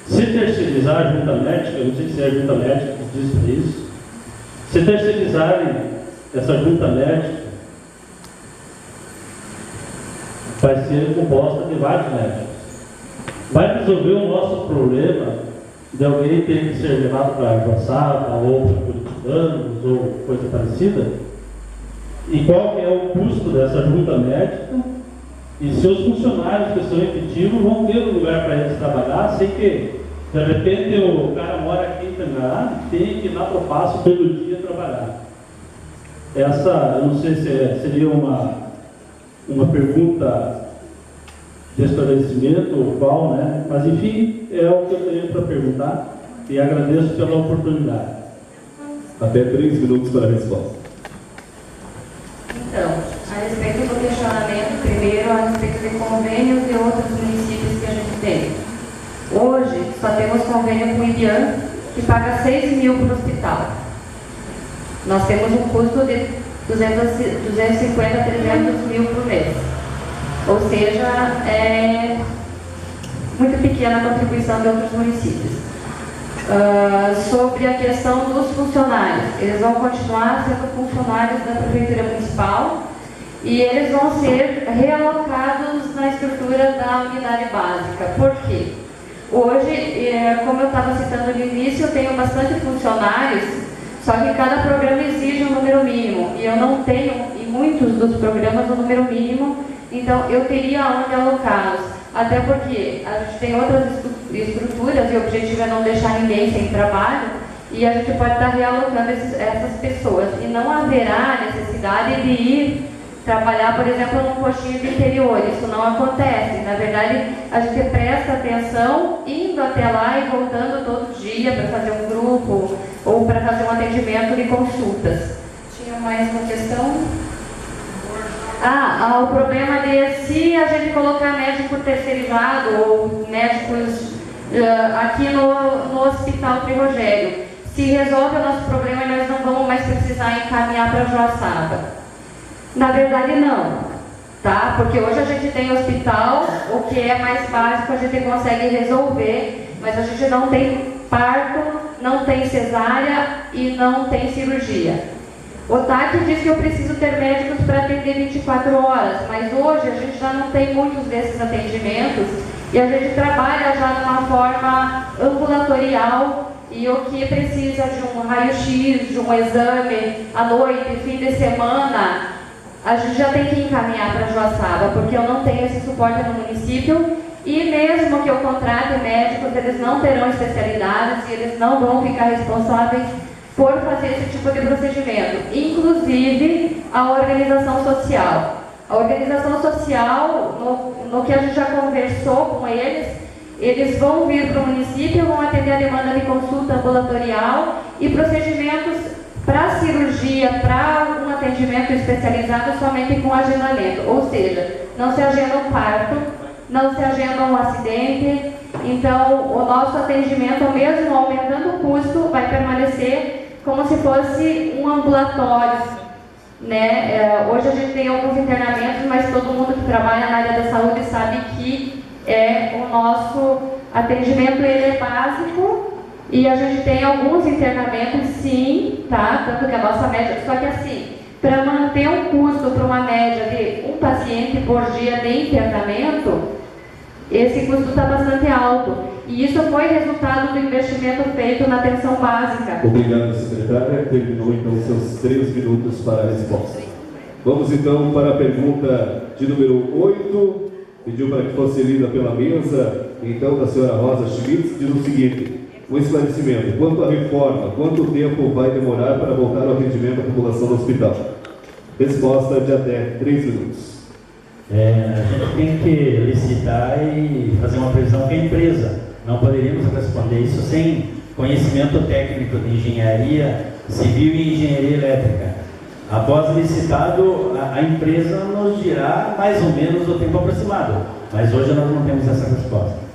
se terceirizar a junta médica, eu não sei se é a junta médica que diz para isso, se terceirizarem essa junta médica, vai ser composta de vários médicos. Vai resolver o nosso problema de alguém ter que ser levado para Joaçaba ou para Curitibanos ou coisa parecida? E qual é o custo dessa junta médica? E seus funcionários que são efetivos vão ter um lugar para eles trabalhar, sem que, de repente, o cara mora aqui em Tangará e tem que ir lá para o Passo todo dia trabalhar. Essa, eu não sei se seria uma pergunta de esclarecimento ou qual, né? Mas, enfim, é o que eu tenho para perguntar e agradeço pela oportunidade. Até 3 minutos para a resposta. Então, a respeito do questionamento, primeiro a respeito de convênios de outros municípios que a gente tem. Hoje, só temos convênio com o IBIAN, que paga 6 mil para o hospital. Nós temos um custo de 250 a 300 mil por mês. Ou seja, é muito pequena a contribuição de outros municípios. Sobre a questão dos funcionários, eles vão continuar sendo funcionários da Prefeitura Municipal e eles vão ser realocados na estrutura da unidade básica. Por quê? Hoje, como eu estava citando no início, eu tenho bastante funcionários, só que cada programa exige um número mínimo e eu não tenho, em muitos dos programas, um número mínimo, então eu teria onde alocá-los. Até porque a gente tem outras estruturas e o objetivo é não deixar ninguém sem trabalho e a gente pode estar realocando essas pessoas. E não haverá necessidade de ir trabalhar, por exemplo, num postinho do interior. Isso não acontece. Na verdade, a gente presta atenção indo até lá e voltando todo dia para fazer um grupo ou para fazer um atendimento de consultas. Tinha mais uma questão? O problema de se a gente colocar médico terceirizado ou médicos aqui no Hospital Frei Rogério, se resolve o nosso problema e nós não vamos mais precisar encaminhar para Joaçaba. Na verdade não, tá? Porque hoje a gente tem hospital, o que é mais básico a gente consegue resolver, mas a gente não tem parto, não tem cesárea e não tem cirurgia. O TAC diz que eu preciso ter médicos para atender 24 horas, mas hoje a gente já não tem muitos desses atendimentos e a gente trabalha já de uma forma ambulatorial e o que precisa de um raio-x, de um exame à noite, fim de semana, a gente já tem que encaminhar para Joaçaba, porque eu não tenho esse suporte no município e mesmo que eu contrate médicos, eles não terão especialidades e eles não vão ficar responsáveis por fazer esse tipo de procedimento, inclusive a organização social. A organização social, no que a gente já conversou com eles, eles vão vir para o município, vão atender a demanda de consulta ambulatorial e procedimentos para cirurgia, para um atendimento especializado somente com agendamento. Ou seja, não se agenda um parto, não se agenda um acidente. Então, o nosso atendimento, mesmo aumentando o custo, vai permanecer como se fosse um ambulatório, né? Hoje a gente tem alguns internamentos, mas todo mundo que trabalha na área da saúde sabe que o nosso atendimento ele é básico e a gente tem alguns internamentos, sim, tá? Tanto que a nossa média, só que assim, para manter um custo para uma média de um paciente por dia de internamento, esse custo está bastante alto. E isso foi resultado do investimento feito na atenção básica. Obrigado, secretária. Terminou então seus 3 minutos para a resposta. Vamos então para a pergunta de número 8. Pediu para que fosse lida pela mesa, então, da senhora Rosa Schmitz, diz o seguinte: Um esclarecimento. Quanto à reforma, quanto tempo vai demorar para voltar ao atendimento à população do hospital? Resposta de até 3 minutos. A gente tem que licitar e fazer uma previsão com a empresa. Não poderíamos responder isso sem conhecimento técnico de engenharia civil e engenharia elétrica. Após licitado, a empresa nos dirá mais ou menos o tempo aproximado, mas hoje nós não temos essa resposta.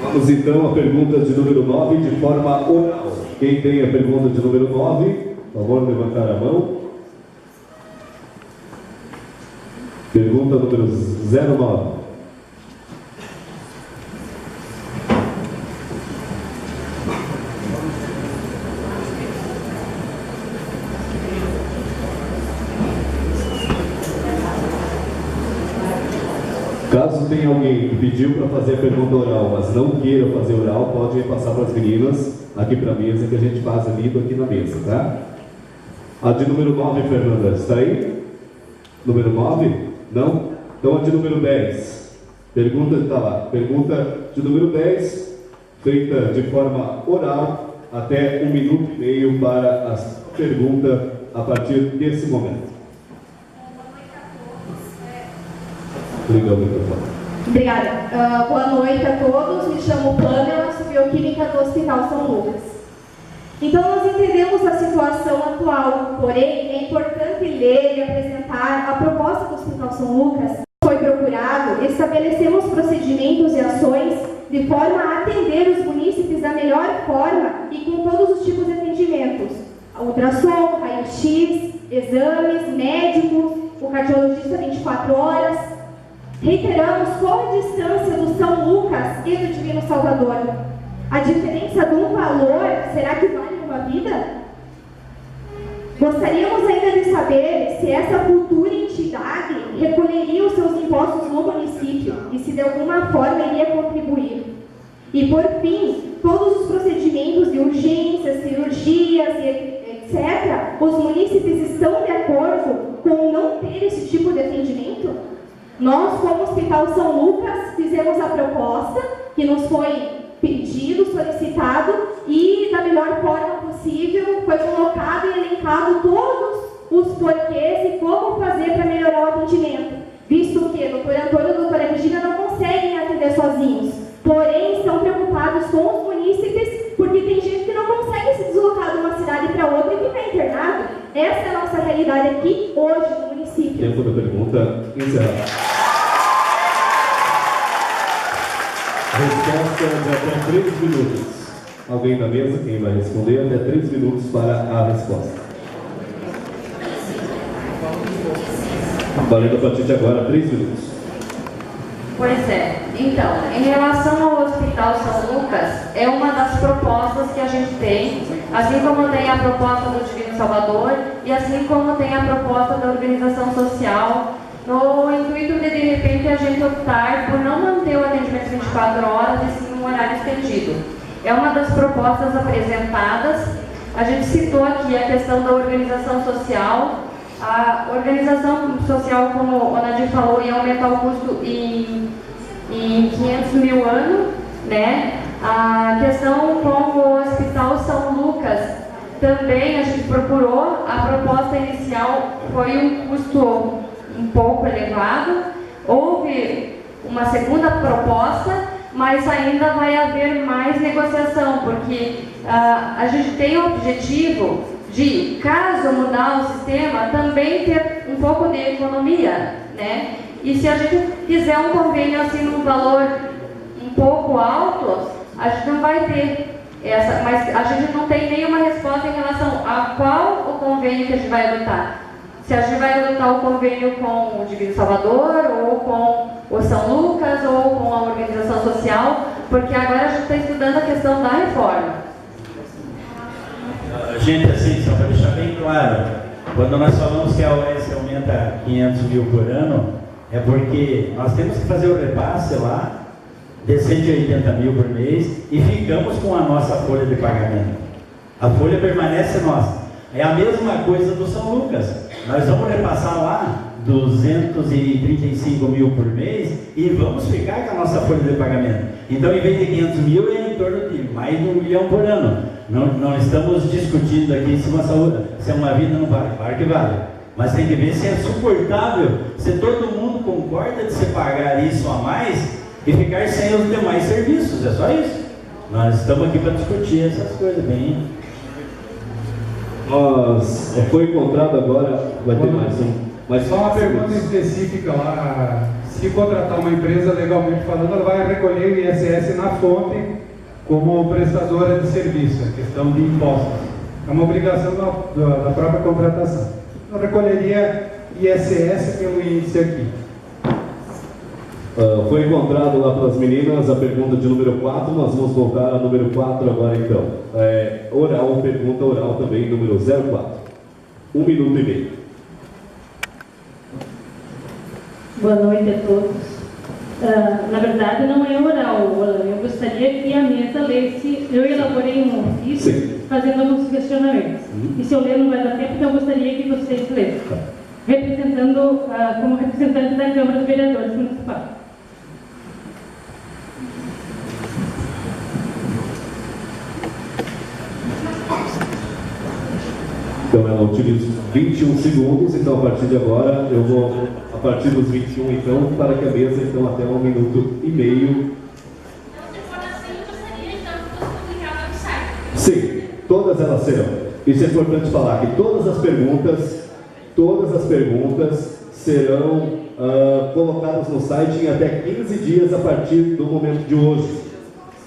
Vamos então à pergunta de número 9 de forma oral. Quem tem a pergunta de número 9, por favor, levantar a mão. Pergunta número 09. Caso tenha alguém que pediu para fazer a pergunta oral, mas não queira fazer oral, pode passar para as meninas aqui para a mesa, que a gente faz lido aqui na mesa, tá? A de número 9, Fernanda, está aí? Número 9? Não? Então a de número 10. Pergunta está lá. Pergunta de número 10, feita de forma oral, até 1 minuto e meio para a pergunta a partir desse momento. Liga o microfone. Obrigada. Boa noite a todos. Me chamo Pamela, sou bioquímica do Hospital São Lucas. Então, nós entendemos a situação atual, porém, é importante ler e apresentar a proposta do Hospital São Lucas. Foi procurado, estabelecemos procedimentos e ações de forma a atender os munícipes da melhor forma e com todos os tipos de atendimentos. Ultrassom, raio-x, exames, médicos, o cardiologista 24 horas. Reiteramos qual a distância do São Lucas e do Divino Salvador. A diferença de um valor, será que vale uma vida? Gostaríamos ainda de saber se essa futura entidade recolheria os seus impostos no município e se de alguma forma iria contribuir. E por fim, todos os procedimentos de urgências, cirurgias, etc., os munícipes estão de acordo com não ter esse tipo de atendimento? Nós, como Hospital São Lucas, fizemos a proposta que nos foi pedido, solicitado e, da melhor forma possível, foi colocado e elencado todos os porquês e como fazer para melhorar o atendimento, visto que o Dr. Antônio e a doutora Regina não conseguem atender sozinhos, porém estão preocupados com os munícipes porque tem gente que não consegue se deslocar de uma cidade para outra e ficar internado. Essa é a nossa realidade aqui, hoje, no município. Tempo da pergunta encerrada. Resposta de até 3 minutos. Alguém da mesa, quem vai responder? Até 3 minutos para a resposta. Valendo a partir de agora, 3 minutos. Pois é. Então, em relação ao Hospital São Lucas, é uma das propostas que a gente tem, assim como tem a proposta do Divino Salvador e assim como tem a proposta da organização social, no intuito de repente, a gente optar por não manter o atendimento 24 horas e sim um horário estendido. É uma das propostas apresentadas. A gente citou aqui a questão da organização social. A organização social, como o Nadir falou, ia aumentar o custo em 500 mil ano, né? A questão com o Hospital São Lucas, também a gente procurou, a proposta inicial foi um custo um pouco elevado. Houve uma segunda proposta, mas ainda vai haver mais negociação, porque a gente tem o objetivo de, caso mudar o sistema, também ter um pouco de economia, né? E se a gente fizer um convênio assim num valor um pouco alto, a gente não vai ter essa, mas a gente não tem nenhuma resposta em relação a qual o convênio que a gente vai adotar. Se a gente vai adotar o convênio com o Divino Salvador, ou com o São Lucas, ou com a organização social, porque agora a gente está estudando a questão da reforma. Gente, assim, só para deixar bem claro, quando nós falamos que a OS aumenta 500 mil por ano, é porque nós temos que fazer o repasse lá de 180 mil por mês e ficamos com a nossa folha de pagamento. A folha permanece nossa. É a mesma coisa do São Lucas. Nós vamos repassar lá 235 mil por mês e vamos ficar com a nossa folha de pagamento. Então, em vez de 500 mil, é torno de mais de 1 milhão por ano. Não estamos discutindo aqui se uma saúde, se uma vida não vale, claro que vale. Mas tem que ver se é suportável, se todo mundo concorda de se pagar isso a mais e ficar sem os demais serviços, é só isso. Nós estamos aqui para discutir essas coisas bem. Foi encontrado agora, vai ter mais um. Mas só uma pergunta específica lá, se contratar uma empresa legalmente falando, ela vai recolher o ISS na fonte como prestadora de serviço, a questão de impostos. É uma obrigação da própria contratação. Eu recolheria ISS pelo índice aqui. Foi encontrado lá pelas meninas a pergunta de número 4, nós vamos voltar a número 4 agora então. Oral, pergunta oral também, número 04. 1 minuto e meio. Boa noite a todos. Na verdade não é oral, eu gostaria que a mesa lesse, eu elaborei um ofício fazendo alguns questionamentos. E se eu ler não vai dar tempo, então eu gostaria que vocês lessem. Representando, como representante da Câmara de Vereadores Municipal. Então ela utiliza 21 segundos, então a partir de agora eu vou, a partir dos 21 então, para que a mesa então até 1 minuto e meio. Sim, todas elas serão. Isso é importante falar, que todas as perguntas serão colocadas no site em até 15 dias a partir do momento de hoje.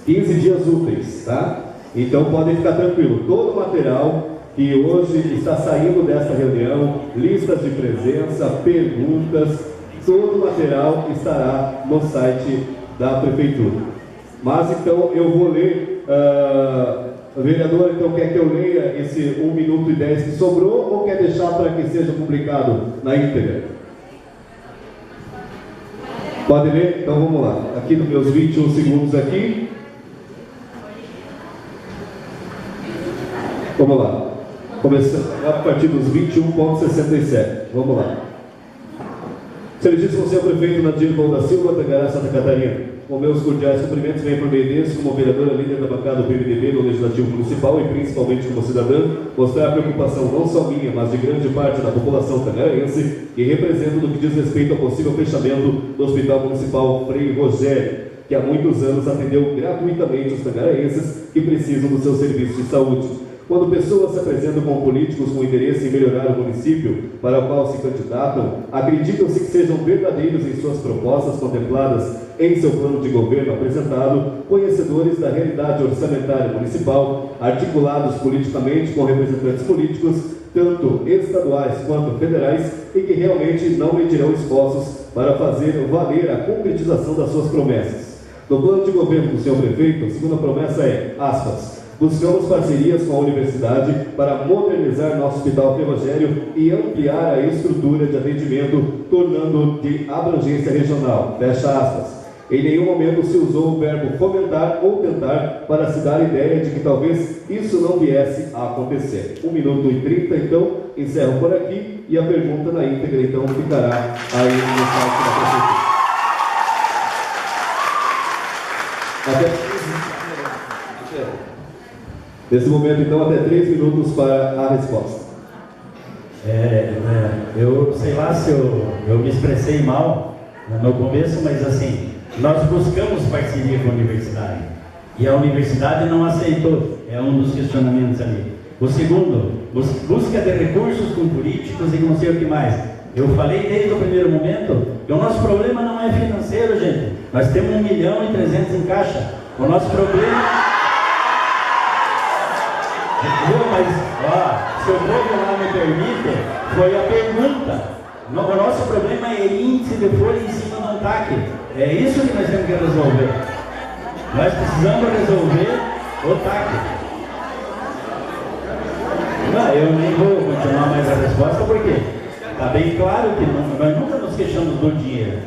15 dias úteis, tá? Então podem ficar tranquilos, todo o material que hoje está saindo dessa reunião, listas de presença, perguntas, todo o material estará no site da Prefeitura. Mas então eu vou ler, o vereador então quer que eu leia esse 1 minuto e 10 que sobrou ou quer deixar para que seja publicado na íntegra? Pode ler? Então vamos lá, aqui nos meus 21 segundos aqui. Vamos lá. Começando a partir dos 21,67. Vamos lá. Excelentíssimo senhor prefeito Nadir Paulo da Silva, Tangará, Santa Catarina. Com meus cordiais cumprimentos, venho por meio desse, como vereadora líder da bancada do PMDB no Legislativo Municipal e principalmente como cidadã, mostrar a preocupação não só minha, mas de grande parte da população tangaraense, que represento no que diz respeito ao possível fechamento do Hospital Municipal Frei Rogério, que há muitos anos atendeu gratuitamente os tangaraenses que precisam do seu serviço de saúde. Quando pessoas se apresentam com políticos com interesse em melhorar o município para o qual se candidatam, acreditam-se que sejam verdadeiros em suas propostas contempladas em seu plano de governo apresentado, conhecedores da realidade orçamentária municipal, articulados politicamente com representantes políticos, tanto estaduais quanto federais, e que realmente não medirão esforços para fazer valer a concretização das suas promessas. No plano de governo do senhor prefeito, a segunda promessa é, aspas, buscamos parcerias com a universidade para modernizar nosso Hospital Frei Rogério e ampliar a estrutura de atendimento, tornando de abrangência regional. Fecha aspas. Em nenhum momento se usou o verbo fomentar ou tentar para se dar a ideia de que talvez isso não viesse a acontecer. 1 minuto e 30, então, encerro por aqui e a pergunta na íntegra, então, ficará aí no site da Prefeitura. Nesse momento, então, até 3 minutos para a resposta. Eu sei lá se eu me expressei mal no começo, mas assim, nós buscamos parceria com a universidade e a universidade não aceitou, é um dos questionamentos ali. O segundo, busca de recursos com políticos e não sei o que mais. Eu falei desde o primeiro momento que o nosso problema não é financeiro, gente. Nós temos 1,3 milhão em caixa. O nosso problema... Mas, se o povo lá me permite, foi a pergunta. O nosso problema é índice de folha em cima do TAC. É isso que nós temos que resolver. Nós precisamos resolver o TAC. Não, eu nem vou continuar mais a resposta, porque está bem claro que nós nunca nos queixamos do dinheiro.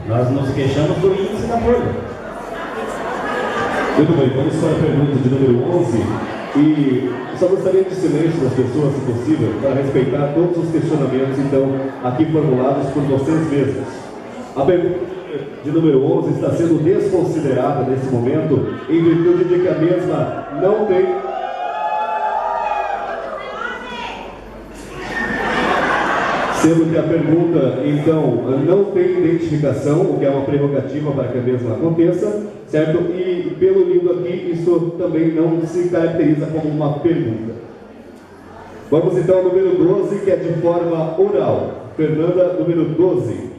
Nós nos queixamos do índice da folha. Muito bem, vamos para a pergunta de número 11. E só gostaria de silêncio das pessoas, se possível, para respeitar todos os questionamentos, então, aqui formulados por vocês mesmos. A pergunta de número 11 está sendo desconsiderada nesse momento, em virtude de que a mesma não tem... Sendo que a pergunta, então, não tem identificação, o que é uma prerrogativa para que a mesma aconteça, certo? E pelo lido aqui, isso também não se caracteriza como uma pergunta. Vamos então ao número 12, que é de forma oral. Fernanda, número 12.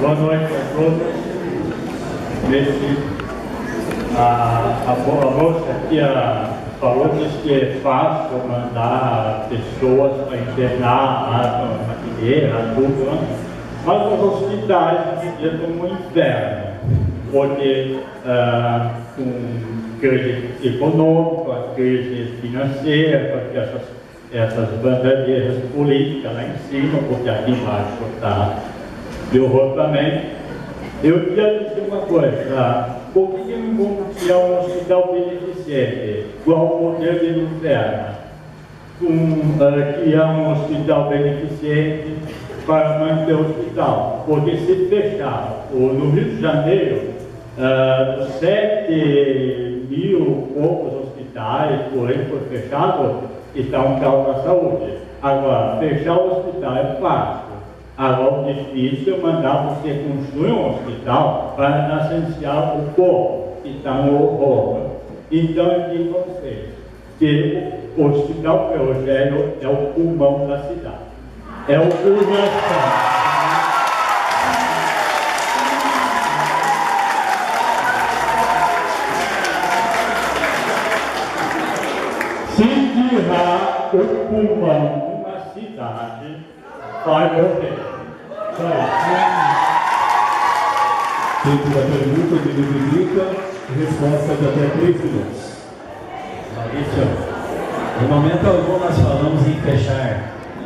Boa noite a todos. A moça aqui falou que é fácil mandar pessoas para internar a maquineira, a dupla, mas os hospitais vivem como um inferno, porque com crise econômica, crise financeira, porque essas bandeiras políticas lá em cima, porque aqui embaixo está piorou também. Eu queria dizer uma coisa, por que não vamos criar um hospital beneficente, igual o modelo de Luterna? Criar um hospital beneficente para manter o hospital, porque se fechar, no Rio de Janeiro, 7 mil poucos hospitais, por aí foi fechado, está um caos da saúde. Agora, fechar o hospital é fácil. Agora, o difícil é mandar você construir um hospital para assistenciar o povo, que está no horror. Então, eu digo a vocês que o Hospital Ferrogério é o pulmão da cidade. É o coração. Se tirar o pulmão de uma cidade, vai morrer. Feita a pergunta, o minuto 30, resposta de até 3 minutos. Maurício, em momento algum nós falamos em fechar,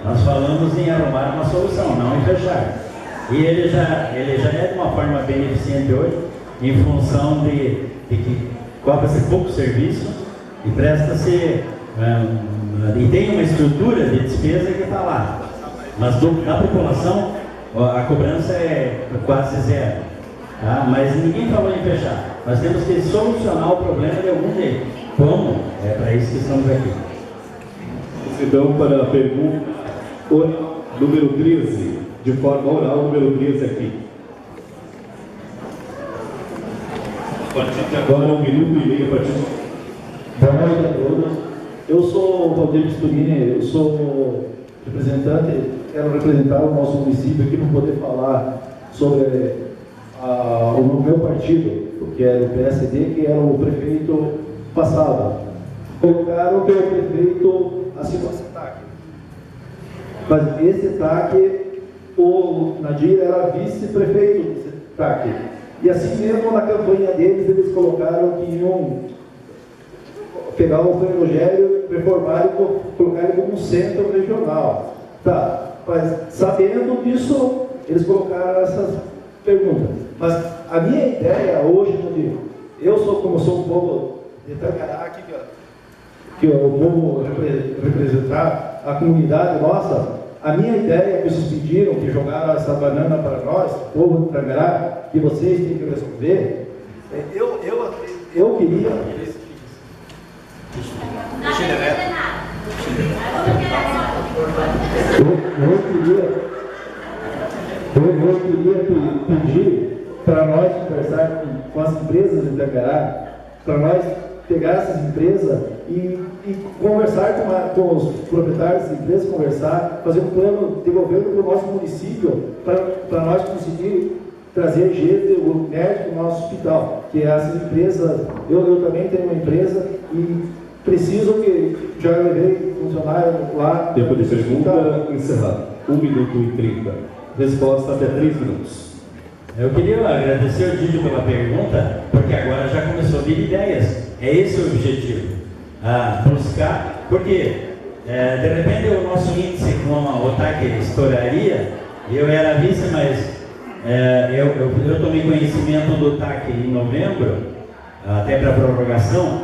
nós falamos em arrumar uma solução, não em fechar. E ele já é de uma forma beneficente hoje, em função de que cobra-se pouco serviço e presta-se, e tem uma estrutura de despesa que está lá. Mas da população, a cobrança é quase zero. Tá? Mas ninguém falou em fechar. Nós temos que solucionar o problema de algum jeito. Como? É para isso que estamos aqui. Então, para a pergunta número 13, de forma oral, número 13 aqui. A partir de agora, 1 minuto e meio a partir de... Boa noite a todos. Eu sou o Valdir Sturini, eu sou representante, quero representar o nosso município aqui para poder falar sobre o meu partido, que é o PSD, que era o prefeito passado. Colocaram que é o prefeito assinou esse ataque. Mas esse ataque, o Nadir era vice-prefeito desse ataque. E assim mesmo na campanha deles, eles colocaram que iam pegar o Ferrogério, reformar e colocar ele como um centro regional. Tá, mas sabendo disso, eles colocaram essas perguntas. Mas a minha ideia hoje, como sou um povo de Tangará, que eu vou representar a comunidade nossa, a minha ideia que vocês pediram, que jogaram essa banana para nós, povo de Tangará, que vocês têm que resolver, eu queria... Eu queria pedir para nós conversar com as empresas de Tangará, para nós pegar essas empresas e conversar com os proprietários das empresas, conversar, fazer um plano de governo para o nosso município, para nós conseguir trazer gente, o médico no nosso hospital, que essas empresas, eu também tenho uma empresa e preciso que já levei funcionário lá. Tempo de pergunta encerrado. 1 minuto e 30. Resposta até 3 minutos. Eu queria agradecer o Dídio pela pergunta, porque agora já começou a vir ideias. É esse o objetivo. Buscar, porque de repente o nosso índice com o TAC estouraria. Eu era vice, mas eu tomei conhecimento do TAC em novembro, até para prorrogação.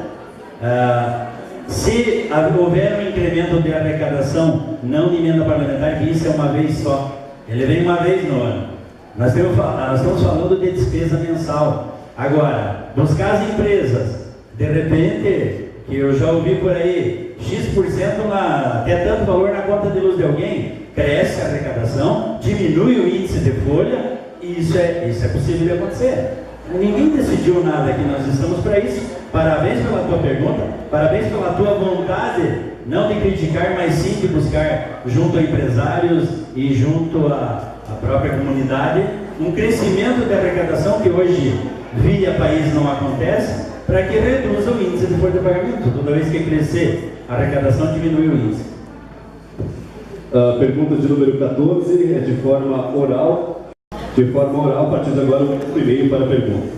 Se houver um incremento de arrecadação, não de emenda parlamentar, que isso é uma vez só, ele vem uma vez no ano. Nós estamos falando de despesa mensal. Agora, buscar as empresas, de repente, que eu já ouvi por aí, X% até tanto valor na conta de luz de alguém, cresce a arrecadação, diminui o índice de folha, e isso é possível de acontecer. Ninguém decidiu nada aqui, nós estamos para isso. Parabéns pela tua pergunta, parabéns pela tua vontade, não de criticar, mas sim de buscar, junto a empresários e junto à própria comunidade, um crescimento de arrecadação que hoje, via país, não acontece, para que reduza o índice de folha de pagamento. Toda vez que crescer a arrecadação, diminui o índice. A pergunta de número 14 é de forma oral. De forma oral, a partir de agora, o e-mail para a pergunta.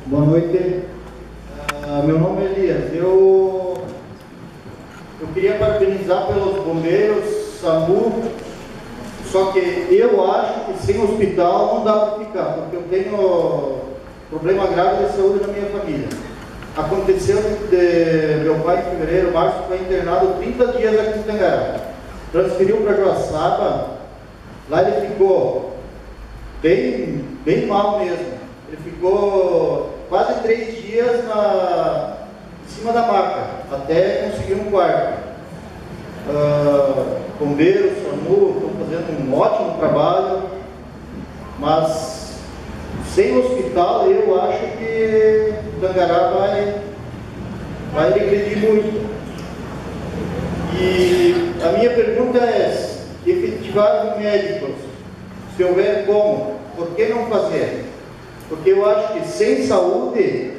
Boa noite. Meu nome é Elias. Eu queria parabenizar pelos bombeiros, SAMU, só que eu acho que sem hospital não dá para ficar, porque eu tenho problema grave de saúde na minha família. Aconteceu de meu pai em fevereiro, março, foi internado 30 dias aqui em Tangará. Transferiu para Joaçaba, lá ele ficou bem mal mesmo. Ele ficou quase 3 dias em cima da maca, até conseguir um quarto. Bombeiros, SAMU, estão fazendo um ótimo trabalho, mas sem hospital eu acho que Tangará vai regredir muito. E a minha pergunta é, efetivar médicos, se houver como, por que não fazer? Porque eu acho que sem saúde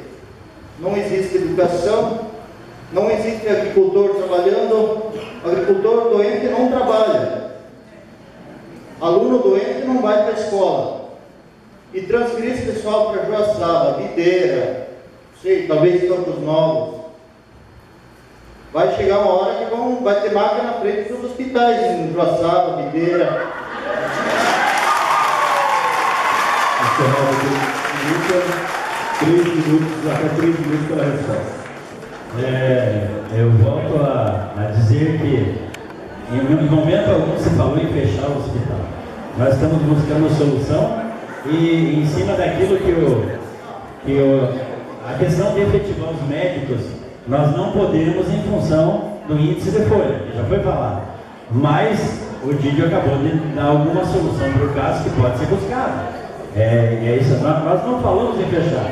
não existe educação, não existe agricultor trabalhando, agricultor doente não trabalha, aluno doente não vai para a escola. E transferir esse pessoal para Joaçaba, Videira, sei, talvez Campos Novos, vai chegar uma hora que vai ter maca na frente dos hospitais, em Joaçaba, Videira. Até 3 minutos para a resposta. Eu volto a dizer que em momento algum se falou em fechar o hospital. Nós estamos buscando solução e em cima daquilo a questão de efetivar os médicos, nós não podemos em função do índice de folha, que já foi falado. Mas o Didio acabou de dar alguma solução para o caso que pode ser buscado. É isso, nós não falamos em fechar.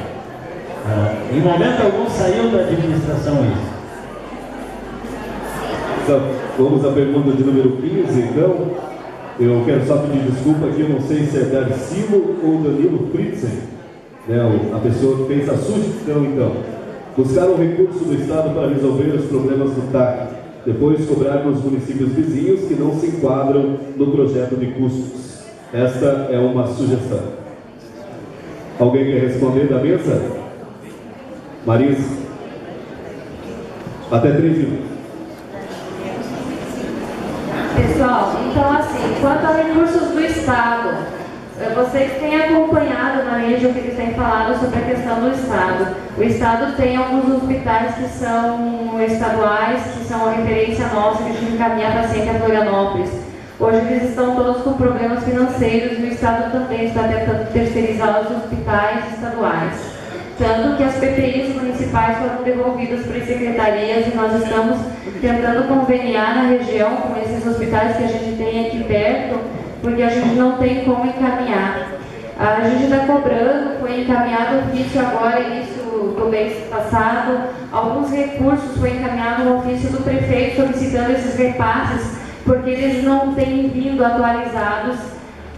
Em momento algum saiu da administração isso. Então, vamos à pergunta de número 15, então. Eu quero só pedir desculpa aqui, eu não sei se é Darcilo ou Danilo Fritzen, a pessoa que fez a sugestão, então. Buscar um recurso do Estado para resolver os problemas do TAC, depois cobrar nos municípios vizinhos que não se enquadram no projeto de custos. Esta é uma sugestão. Alguém quer responder da mesa? Marisa? Até 3 minutos. Pessoal, então assim, quanto a recursos do Estado, vocês têm acompanhado na rede o que eles têm falado sobre a questão do Estado. O Estado tem alguns hospitais que são estaduais, que são a referência nossa, que a gente encaminha paciente a Florianópolis. Hoje eles estão todos com problemas financeiros e o Estado também está tentando terceirizar os hospitais estaduais. Tanto que as PPIs municipais foram devolvidas para as secretarias e nós estamos tentando conveniar na região com esses hospitais que a gente tem aqui perto, porque a gente não tem como encaminhar. A gente está cobrando, foi encaminhado ofício agora, início do mês passado, alguns recursos, foi encaminhado um ofício do prefeito solicitando esses repasses, porque eles não têm vindo atualizados.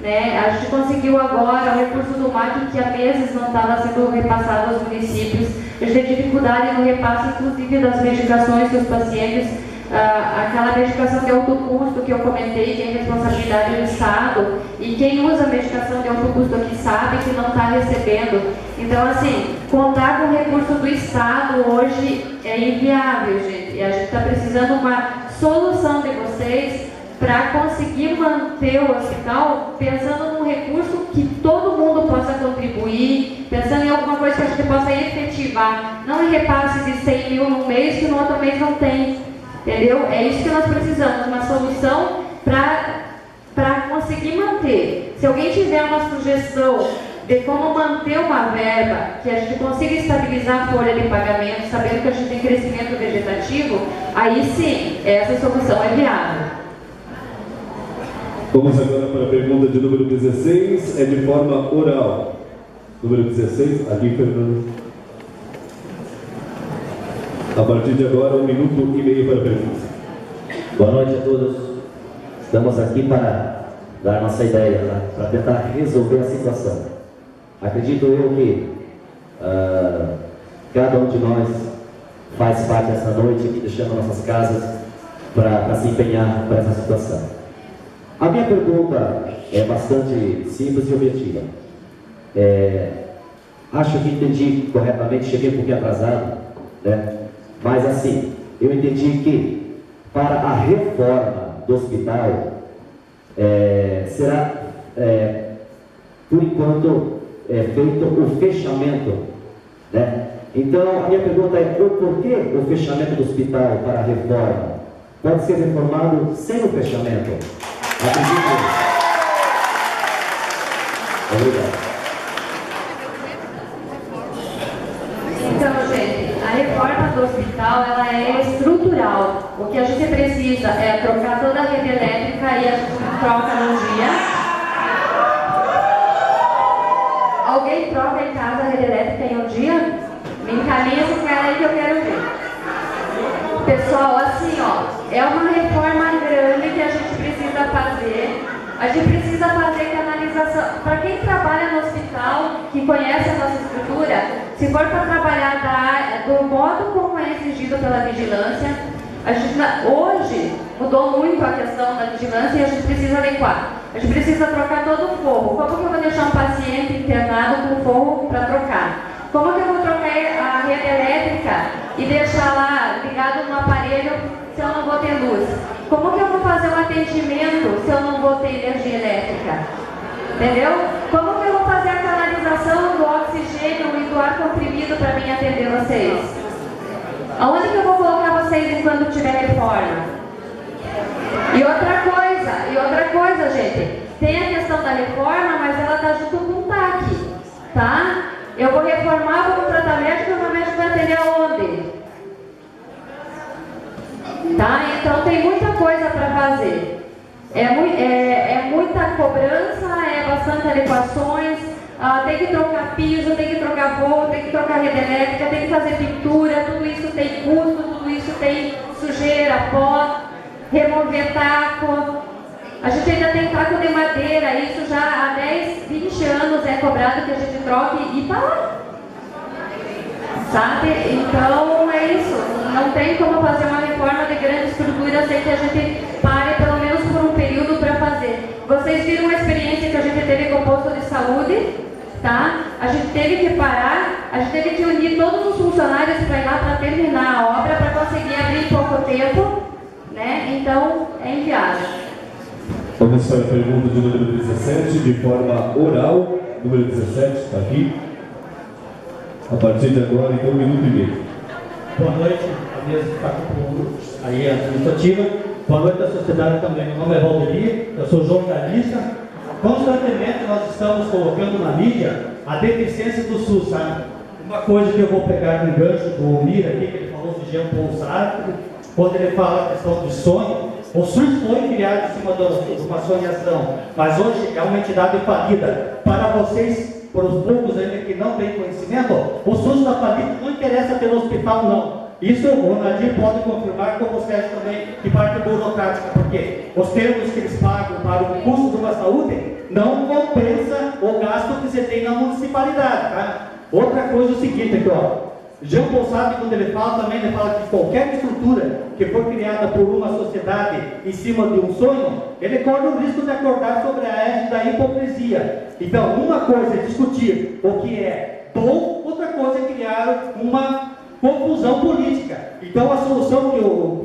A gente conseguiu agora o recurso do MAC, que há meses não estava sendo repassado aos municípios. A gente tem dificuldade no repasse, inclusive, das medicações que os pacientes, aquela medicação de alto custo que eu comentei, que é responsabilidade do Estado, e quem usa medicação de alto custo aqui sabe que não está recebendo. Então, assim, contar com o recurso do Estado hoje é inviável, gente. E a gente está precisando de uma solução de vocês para conseguir manter o hospital pensando num recurso que todo mundo possa contribuir. contribuir, pensando em alguma coisa que a gente possa efetivar, não em repasse de 100 mil num mês que no outro mês não tem, entendeu? É isso que nós precisamos, uma solução para conseguir manter. Se alguém tiver uma sugestão de como manter uma verba, que a gente consiga estabilizar a folha de pagamento, sabendo que a gente tem crescimento vegetativo, aí sim, essa solução é viável. Vamos agora para a pergunta de número 16, é de forma oral. Número 16, aqui, Fernando. A partir de agora, 1 minuto e meio para a pergunta. Boa noite a todos. Estamos aqui para dar nossa ideia, né? Para tentar resolver a situação. Acredito eu que cada um de nós faz parte dessa noite aqui, deixando nossas casas para se empenhar para essa situação. A minha pergunta é bastante simples e objetiva. Acho que entendi corretamente, cheguei um pouquinho atrasado, né? Mas assim, eu entendi que para a reforma do hospital será, por enquanto, feito o fechamento, né? Então, a minha pergunta é, por que o fechamento do hospital para a reforma pode ser reformado sem o fechamento? Acredito. Obrigado. Então, gente, a reforma do hospital, ela é estrutural. O que a gente precisa é trocar toda a rede elétrica e a gente troca num dia. Alguém troca em casa a rede elétrica em um dia? Me encaminha esse cara aí que eu quero ver. Pessoal, assim, ó, é uma reforma grande que a gente precisa fazer. A gente precisa fazer canalização. Para quem trabalha no hospital, que conhece a nossa estrutura, se for para trabalhar do modo como é exigido pela vigilância, a gente, hoje mudou muito a questão da vigilância e a gente precisa adequar. A gente precisa trocar todo o forro. Como que eu vou deixar um paciente internado com forro para trocar? Como que eu vou trocar a rede elétrica e deixar lá ligado no aparelho se eu não vou ter luz? Como que eu vou fazer o atendimento se eu não vou ter energia elétrica? Entendeu? Como que eu vou fazer a canalização do oxigênio e do ar comprimido para mim atender vocês? Aonde que eu vou colocar vocês enquanto tiver reforma? E outra coisa, gente, tem a questão da reforma, mas ela está junto com o TAC, tá? Eu vou reformar, vou contratar médico, e o meu médico vai atender aonde? Tá? Então tem muita coisa para fazer. É muita cobrança, é bastante adequações, tem que trocar piso, tem que trocar forro, tem que trocar rede elétrica, tem que fazer pintura, tudo isso tem custo, tudo isso tem sujeira, pó, remover taco. A gente ainda tem taco de madeira, isso já há 10, 20 anos é cobrado que a gente troque e tá lá. Sabe? Então é isso. Não tem como fazer uma reforma de grande estrutura sem que a gente pare pelo menos por um período para fazer. Vocês viram a experiência que a gente teve com o posto de saúde, tá? A gente teve que parar, a gente teve que unir todos os funcionários para ir lá para terminar a obra, para conseguir abrir em pouco tempo, né? Então é inviável. Vamos para a pergunta de número 17, de forma oral. Número 17, está aqui. A partir de agora, então, 1 minuto e meio. Boa noite, a mesa está com aí a administrativa. Boa noite à sociedade também. Meu nome é Valdemir, eu sou jornalista. Constantemente nós estamos colocando na mídia a deficiência do SUS, sabe? Uma coisa que eu vou pegar no gancho do Mira aqui, que ele falou de Jean Paul Sartre, quando ele fala a questão do sonho. O SUS foi criado em cima de uma sonhação, mas hoje é uma entidade falida. Para vocês, para os poucos ainda que não têm conhecimento, o SUS está falido, não interessa ter hospital, não. Isso o Nadir pode confirmar, como o Sérgio também, de parte burocrática, porque os termos que eles pagam para o custo de uma saúde não compensa o gasto que você tem na municipalidade, tá? Outra coisa é o seguinte aqui, ó. Jean Paul Sartre, quando ele fala também, ele fala que qualquer estrutura que for criada por uma sociedade em cima de um sonho, ele corre o risco de acordar sobre a égide da hipocrisia. Então, uma coisa é discutir o que é bom, outra coisa é criar uma confusão política. Então, a solução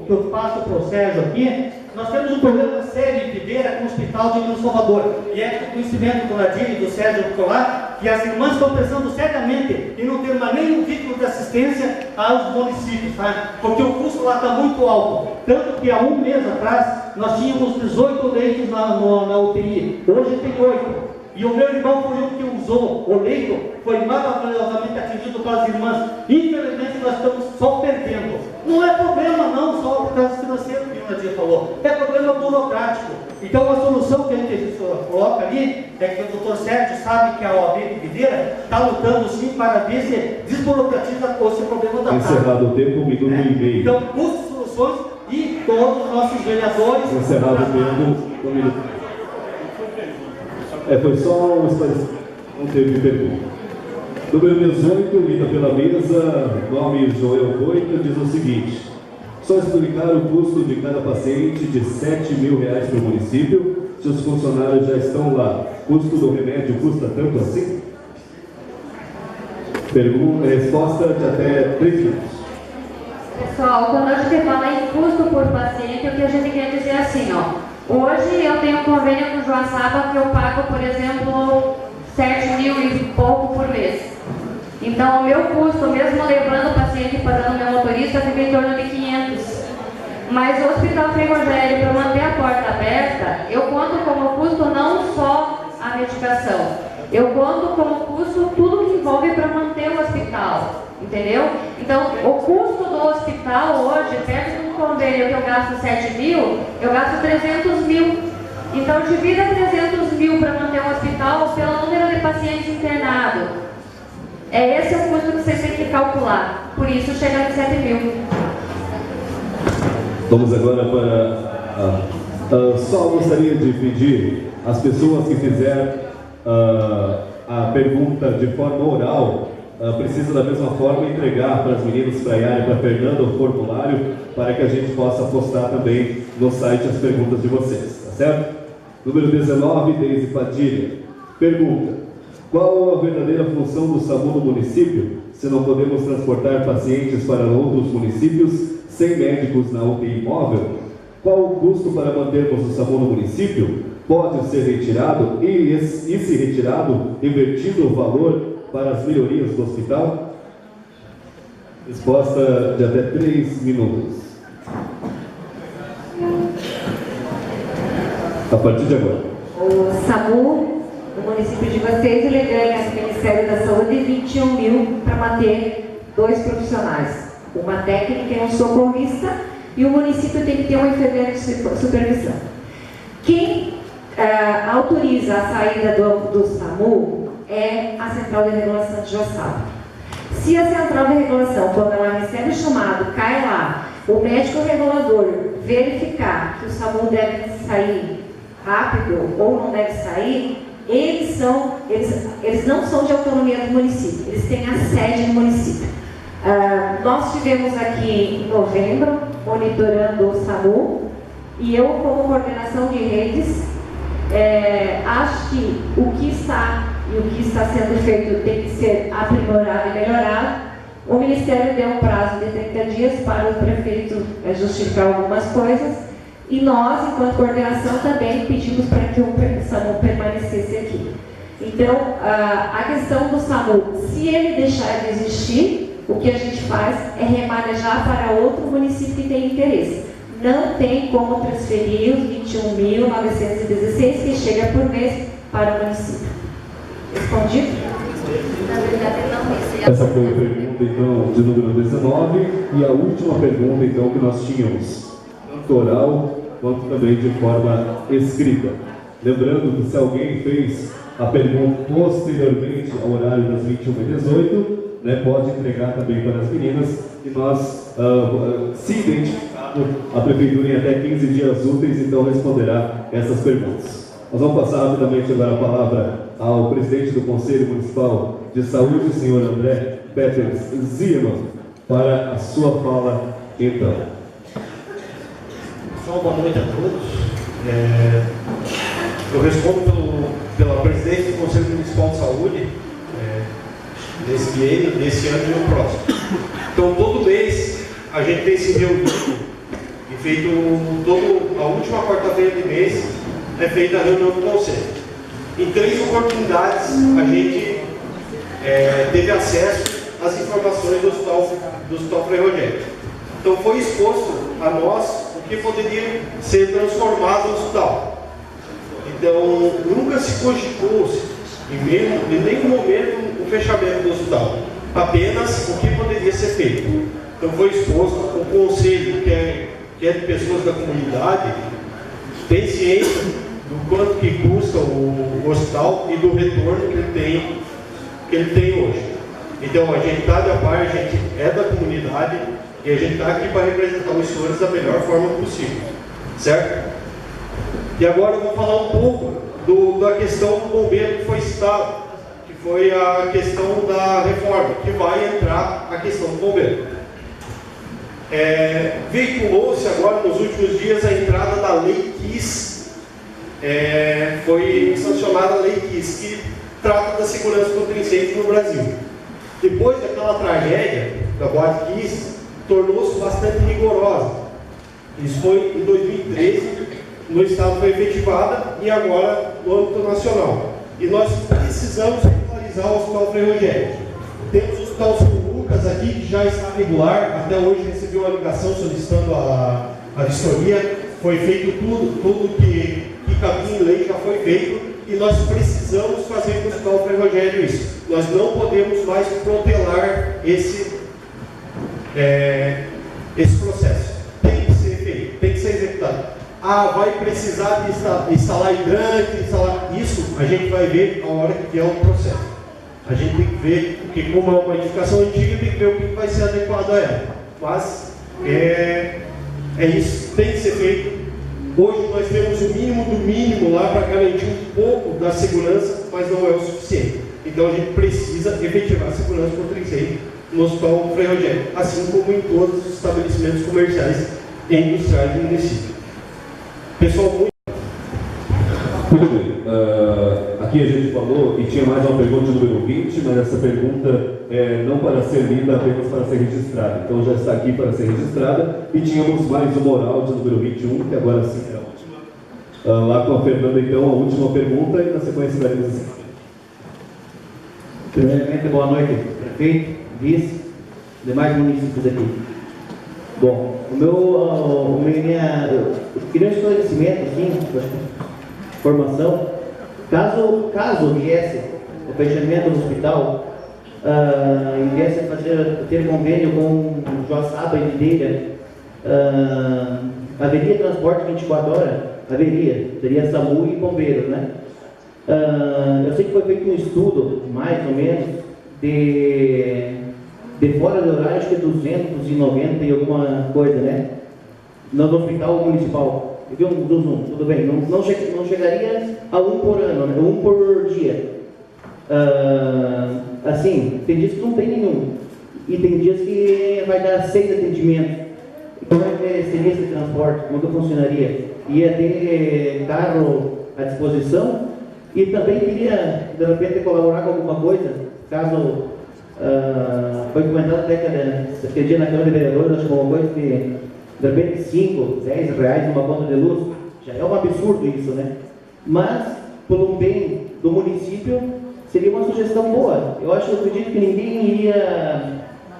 que eu faço para o Sérgio aqui, nós temos um problema sério em Videira com o Hospital de Nilo Salvador. E é do conhecimento do Nadir e do Sérgio Nicolá que as irmãs estão pensando seriamente em não ter mais nenhum título de assistência aos municípios, tá? Porque o custo lá está muito alto. Tanto que há um mês atrás nós tínhamos 18 leitos na UTI, hoje tem 8. E o meu irmão foi um que usou o leito, foi maravilhosamente atingido pelas irmãs. Infelizmente nós estamos só perdendo. Não é problema não, só por causa financeiro que o Nadir falou, é problema burocrático. Então a solução que a gente coloca ali é que o doutor Sérgio sabe que a OAB de Videira está lutando sim para ver se desburocratiza esse problema da Encerrado o tempo, 1 minuto e meio. Então busque soluções e todos os nossos vereadores... Encerrado o tempo, 1 minuto. Foi só um esclarecimento, não teve pergunta. Número 18, lida pela mesa, nome Joel Boita, diz o seguinte: só explicar o custo de cada paciente de R$7 mil para o município, se os funcionários já estão lá. Custo do remédio custa tanto assim? Resposta de até 3 minutos. Pessoal, quando a gente fala em custo por paciente, o que a gente quer dizer é assim, ó. Hoje eu tenho um convênio com o Joaçaba que eu pago, por exemplo, 7 mil e pouco por mês. Então o meu custo, mesmo levando o paciente e pagando meu motorista, fica em torno de 500. Mas o Hospital Frei Rogério, para manter a porta aberta, eu conto como custo não só a medicação, eu conto como custo tudo que envolve para manter o hospital. Entendeu? Então, o custo do hospital hoje, perto de um convênio que eu gasto 7 mil, eu gasto 300 mil. Então, divida 300 mil para manter um hospital pelo número de pacientes internados. Esse é o custo que vocês têm que calcular. Por isso, chega em 7 mil. Vamos agora para... só gostaria de pedir às pessoas que fizeram a pergunta de forma oral, precisa da mesma forma entregar para as meninas, para a Yara e para a Fernanda o formulário, para que a gente possa postar também no site as perguntas de vocês, tá certo? Número 19, Deise Padilha. Pergunta: qual a verdadeira função do SAMU no município, se não podemos transportar pacientes para outros municípios sem médicos na UTI móvel? Qual o custo para mantermos o SAMU no município? Pode ser retirado e se retirado, invertido o valor para as melhorias do hospital? Resposta de até 3 minutos. A partir de agora. O SAMU, no município de vocês, ele ganha do Ministério da Saúde 21 mil para manter 2 profissionais, uma técnica e um socorrista, e o município tem que ter um enfermeiro de supervisão. Quem autoriza a saída do SAMU é a Central de Regulação de Joaçaba. Se a Central de Regulação, quando ela recebe o chamado, cai lá, o médico regulador verificar que o SAMU deve sair rápido ou não deve sair, eles não são de autonomia do município, eles têm a sede no município. Nós estivemos aqui em novembro monitorando o SAMU e eu, como coordenação de redes, acho que o que está e o que está sendo feito tem que ser aprimorado e melhorado. O Ministério deu um prazo de 30 dias para o prefeito justificar algumas coisas e nós, enquanto coordenação, também pedimos para que o SAMU permanecesse aqui. Então, a questão do SAMU, se ele deixar de existir, o que a gente faz é remanejar para outro município que tem interesse. Não tem como transferir os 21.916 que chega por mês para o município. Respondido? Essa foi a pergunta, então, de número 19. E a última pergunta, então, que nós tínhamos, tanto oral quanto também de forma escrita. Lembrando que se alguém fez a pergunta posteriormente ao horário das 21h18, pode entregar também para as meninas e nós, se identificado, a Prefeitura em até 15 dias úteis, então responderá essas perguntas. Nós vamos passar rapidamente agora a palavra ao presidente do Conselho Municipal de Saúde, senhor André Peters Zierman, para a sua fala, então. Pessoal, boa noite a todos. Eu respondo pela presidência do Conselho Municipal de Saúde, nesse ano e no próximo. Então, todo mês a gente tem se reunido e feito a última quarta-feira de mês, é feita a reunião do conselho. Em 3 oportunidades a gente teve acesso às informações do Hospital Frei Rogério. Então foi exposto a nós o que poderia ser transformado no hospital. Então nunca se cogitou em nenhum momento o fechamento do hospital, apenas o que poderia ser feito. Então foi exposto o conselho, que é de pessoas da comunidade, tem ciência do quanto que custa o hospital e do retorno que ele tem hoje. Então a gente está de par, a gente é da comunidade e a gente está aqui para representar os senhores da melhor forma possível, certo? E agora eu vou falar um pouco da questão do bombeiro que foi citado, que foi a questão da reforma, que vai entrar a questão do bombeiro. Veiculou-se agora nos últimos dias a entrada da Lei KISS, foi sancionada a Lei KISS, que trata da segurança contra incêndio no Brasil. Depois daquela tragédia da Boate KISS, tornou-se bastante rigorosa. Isso foi em 2013, no estado foi efetivada e agora no âmbito nacional. E nós precisamos regularizar o Hospital Frei Rogério. Temos o Hospital São Lucas aqui, que já está regular, até hoje recebeu uma ligação solicitando a vistoria, foi feito tudo que cabia em lei já foi feito, e nós precisamos fazer com o Hospital Frei Rogério isso. Nós não podemos mais protelar esse processo. Tem que ser feito, tem que ser executado. Vai precisar de instalar hidrante, isso a gente vai ver a hora que vier o processo. A gente tem que ver, porque como é uma edificação antiga, tem que ver o que vai ser adequado a ela. Mas é isso, tem que ser feito. Hoje nós temos o mínimo do mínimo lá para garantir um pouco da segurança, mas não é o suficiente. Então a gente precisa efetivar a segurança contra incêndio no Hospital Frei Rogério, assim como em todos os estabelecimentos comerciais e industriais do município. Pessoal, muito bem. Aqui a gente falou e tinha mais uma pergunta número 20, mas essa pergunta não para ser lida, apenas para ser registrada. Então já está aqui para ser registrada. E tínhamos mais uma oral de número 21, que agora sim é a última. Lá com a Fernanda, então, a última pergunta e na sequência da realização. Primeiramente, boa noite, prefeito, vice, demais municípios aqui. Bom, eu queria um esclarecimento, assim, formação. Caso viesse o fechamento do hospital, e viesse a ter convênio com Joaçaba e Videira, haveria transporte 24 horas? Haveria. Teria SAMU e bombeiros, né? Eu sei que foi feito um estudo, mais ou menos, de fora do horário, acho que é 290 e alguma coisa, né? No hospital municipal. Tudo bem, não chegaria a 1 por ano, né? 1 por dia. Assim, tem dias que não tem nenhum. E tem dias que vai dar 6 atendimentos. Como é que seria esse transporte? Como que funcionaria? Ia ter carro à disposição? E também queria, de repente, colaborar com alguma coisa, caso foi comentado até que aquele dia na Câmara de Vereadores, acho que alguma coisa que, de repente, 5, 10 reais numa conta de luz, já é um absurdo isso, né? Mas, pelo bem do município, seria uma sugestão boa. Eu acredito que ninguém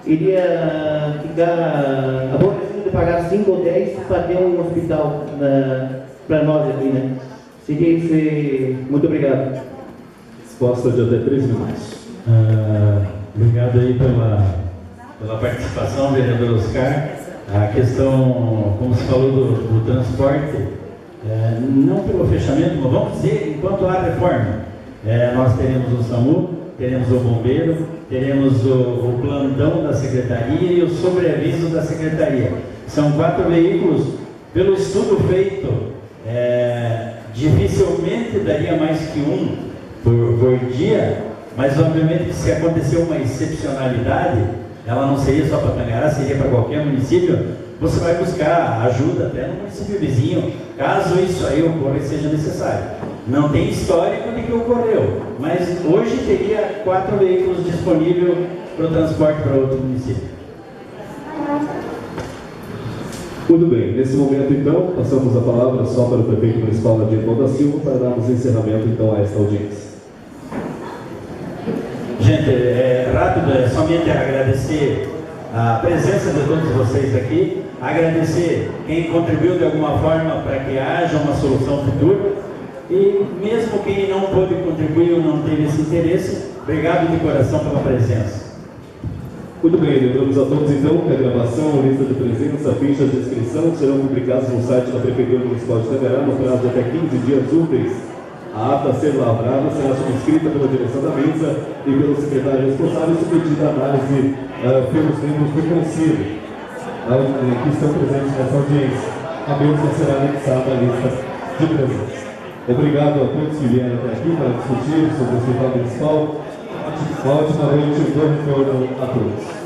iria ficar aborrecido de pagar 5 ou 10 para ter um hospital para nós aqui, né? Seria isso. Muito obrigado. Resposta de até 3 minutos. Obrigado aí pela participação, vereador Oscar. A questão, como se falou, do transporte, não pelo fechamento, mas vamos dizer, enquanto há reforma, nós teremos o SAMU, teremos o bombeiro, teremos o plantão da secretaria e o sobreaviso da secretaria. São 4 veículos. Pelo estudo feito, dificilmente daria mais que um por dia, mas obviamente que se acontecer uma excepcionalidade, ela não seria só para Tangará, seria para qualquer município. Você vai buscar ajuda até no município vizinho, caso isso aí ocorra e seja necessário. Não tem histórico de que ocorreu, mas hoje teria 4 veículos disponíveis para o transporte para outro município. Muito bem, nesse momento então, passamos a palavra só para o prefeito municipal Adirton da Silva para darmos encerramento então a esta audiência. Gente, rápido, é somente agradecer a presença de todos vocês aqui, agradecer quem contribuiu de alguma forma para que haja uma solução futura e mesmo quem não pôde contribuir ou não teve esse interesse, obrigado de coração pela presença. Muito bem, lembramos a todos então que a gravação, lista de presença, fichas de inscrição serão publicadas no site da Prefeitura Municipal de Itaverá no prazo de até 15 dias úteis. A ata a ser lavrada será subscrita pela direção da mesa e pelo secretário responsável e submetida à análise pelos membros do Conselho que estão presentes nessa audiência. A mesa será anexada à lista de presença. Obrigado a todos que vieram até aqui para discutir sobre o Hospital Municipal. Uma ótima noite e bom retorno a todos.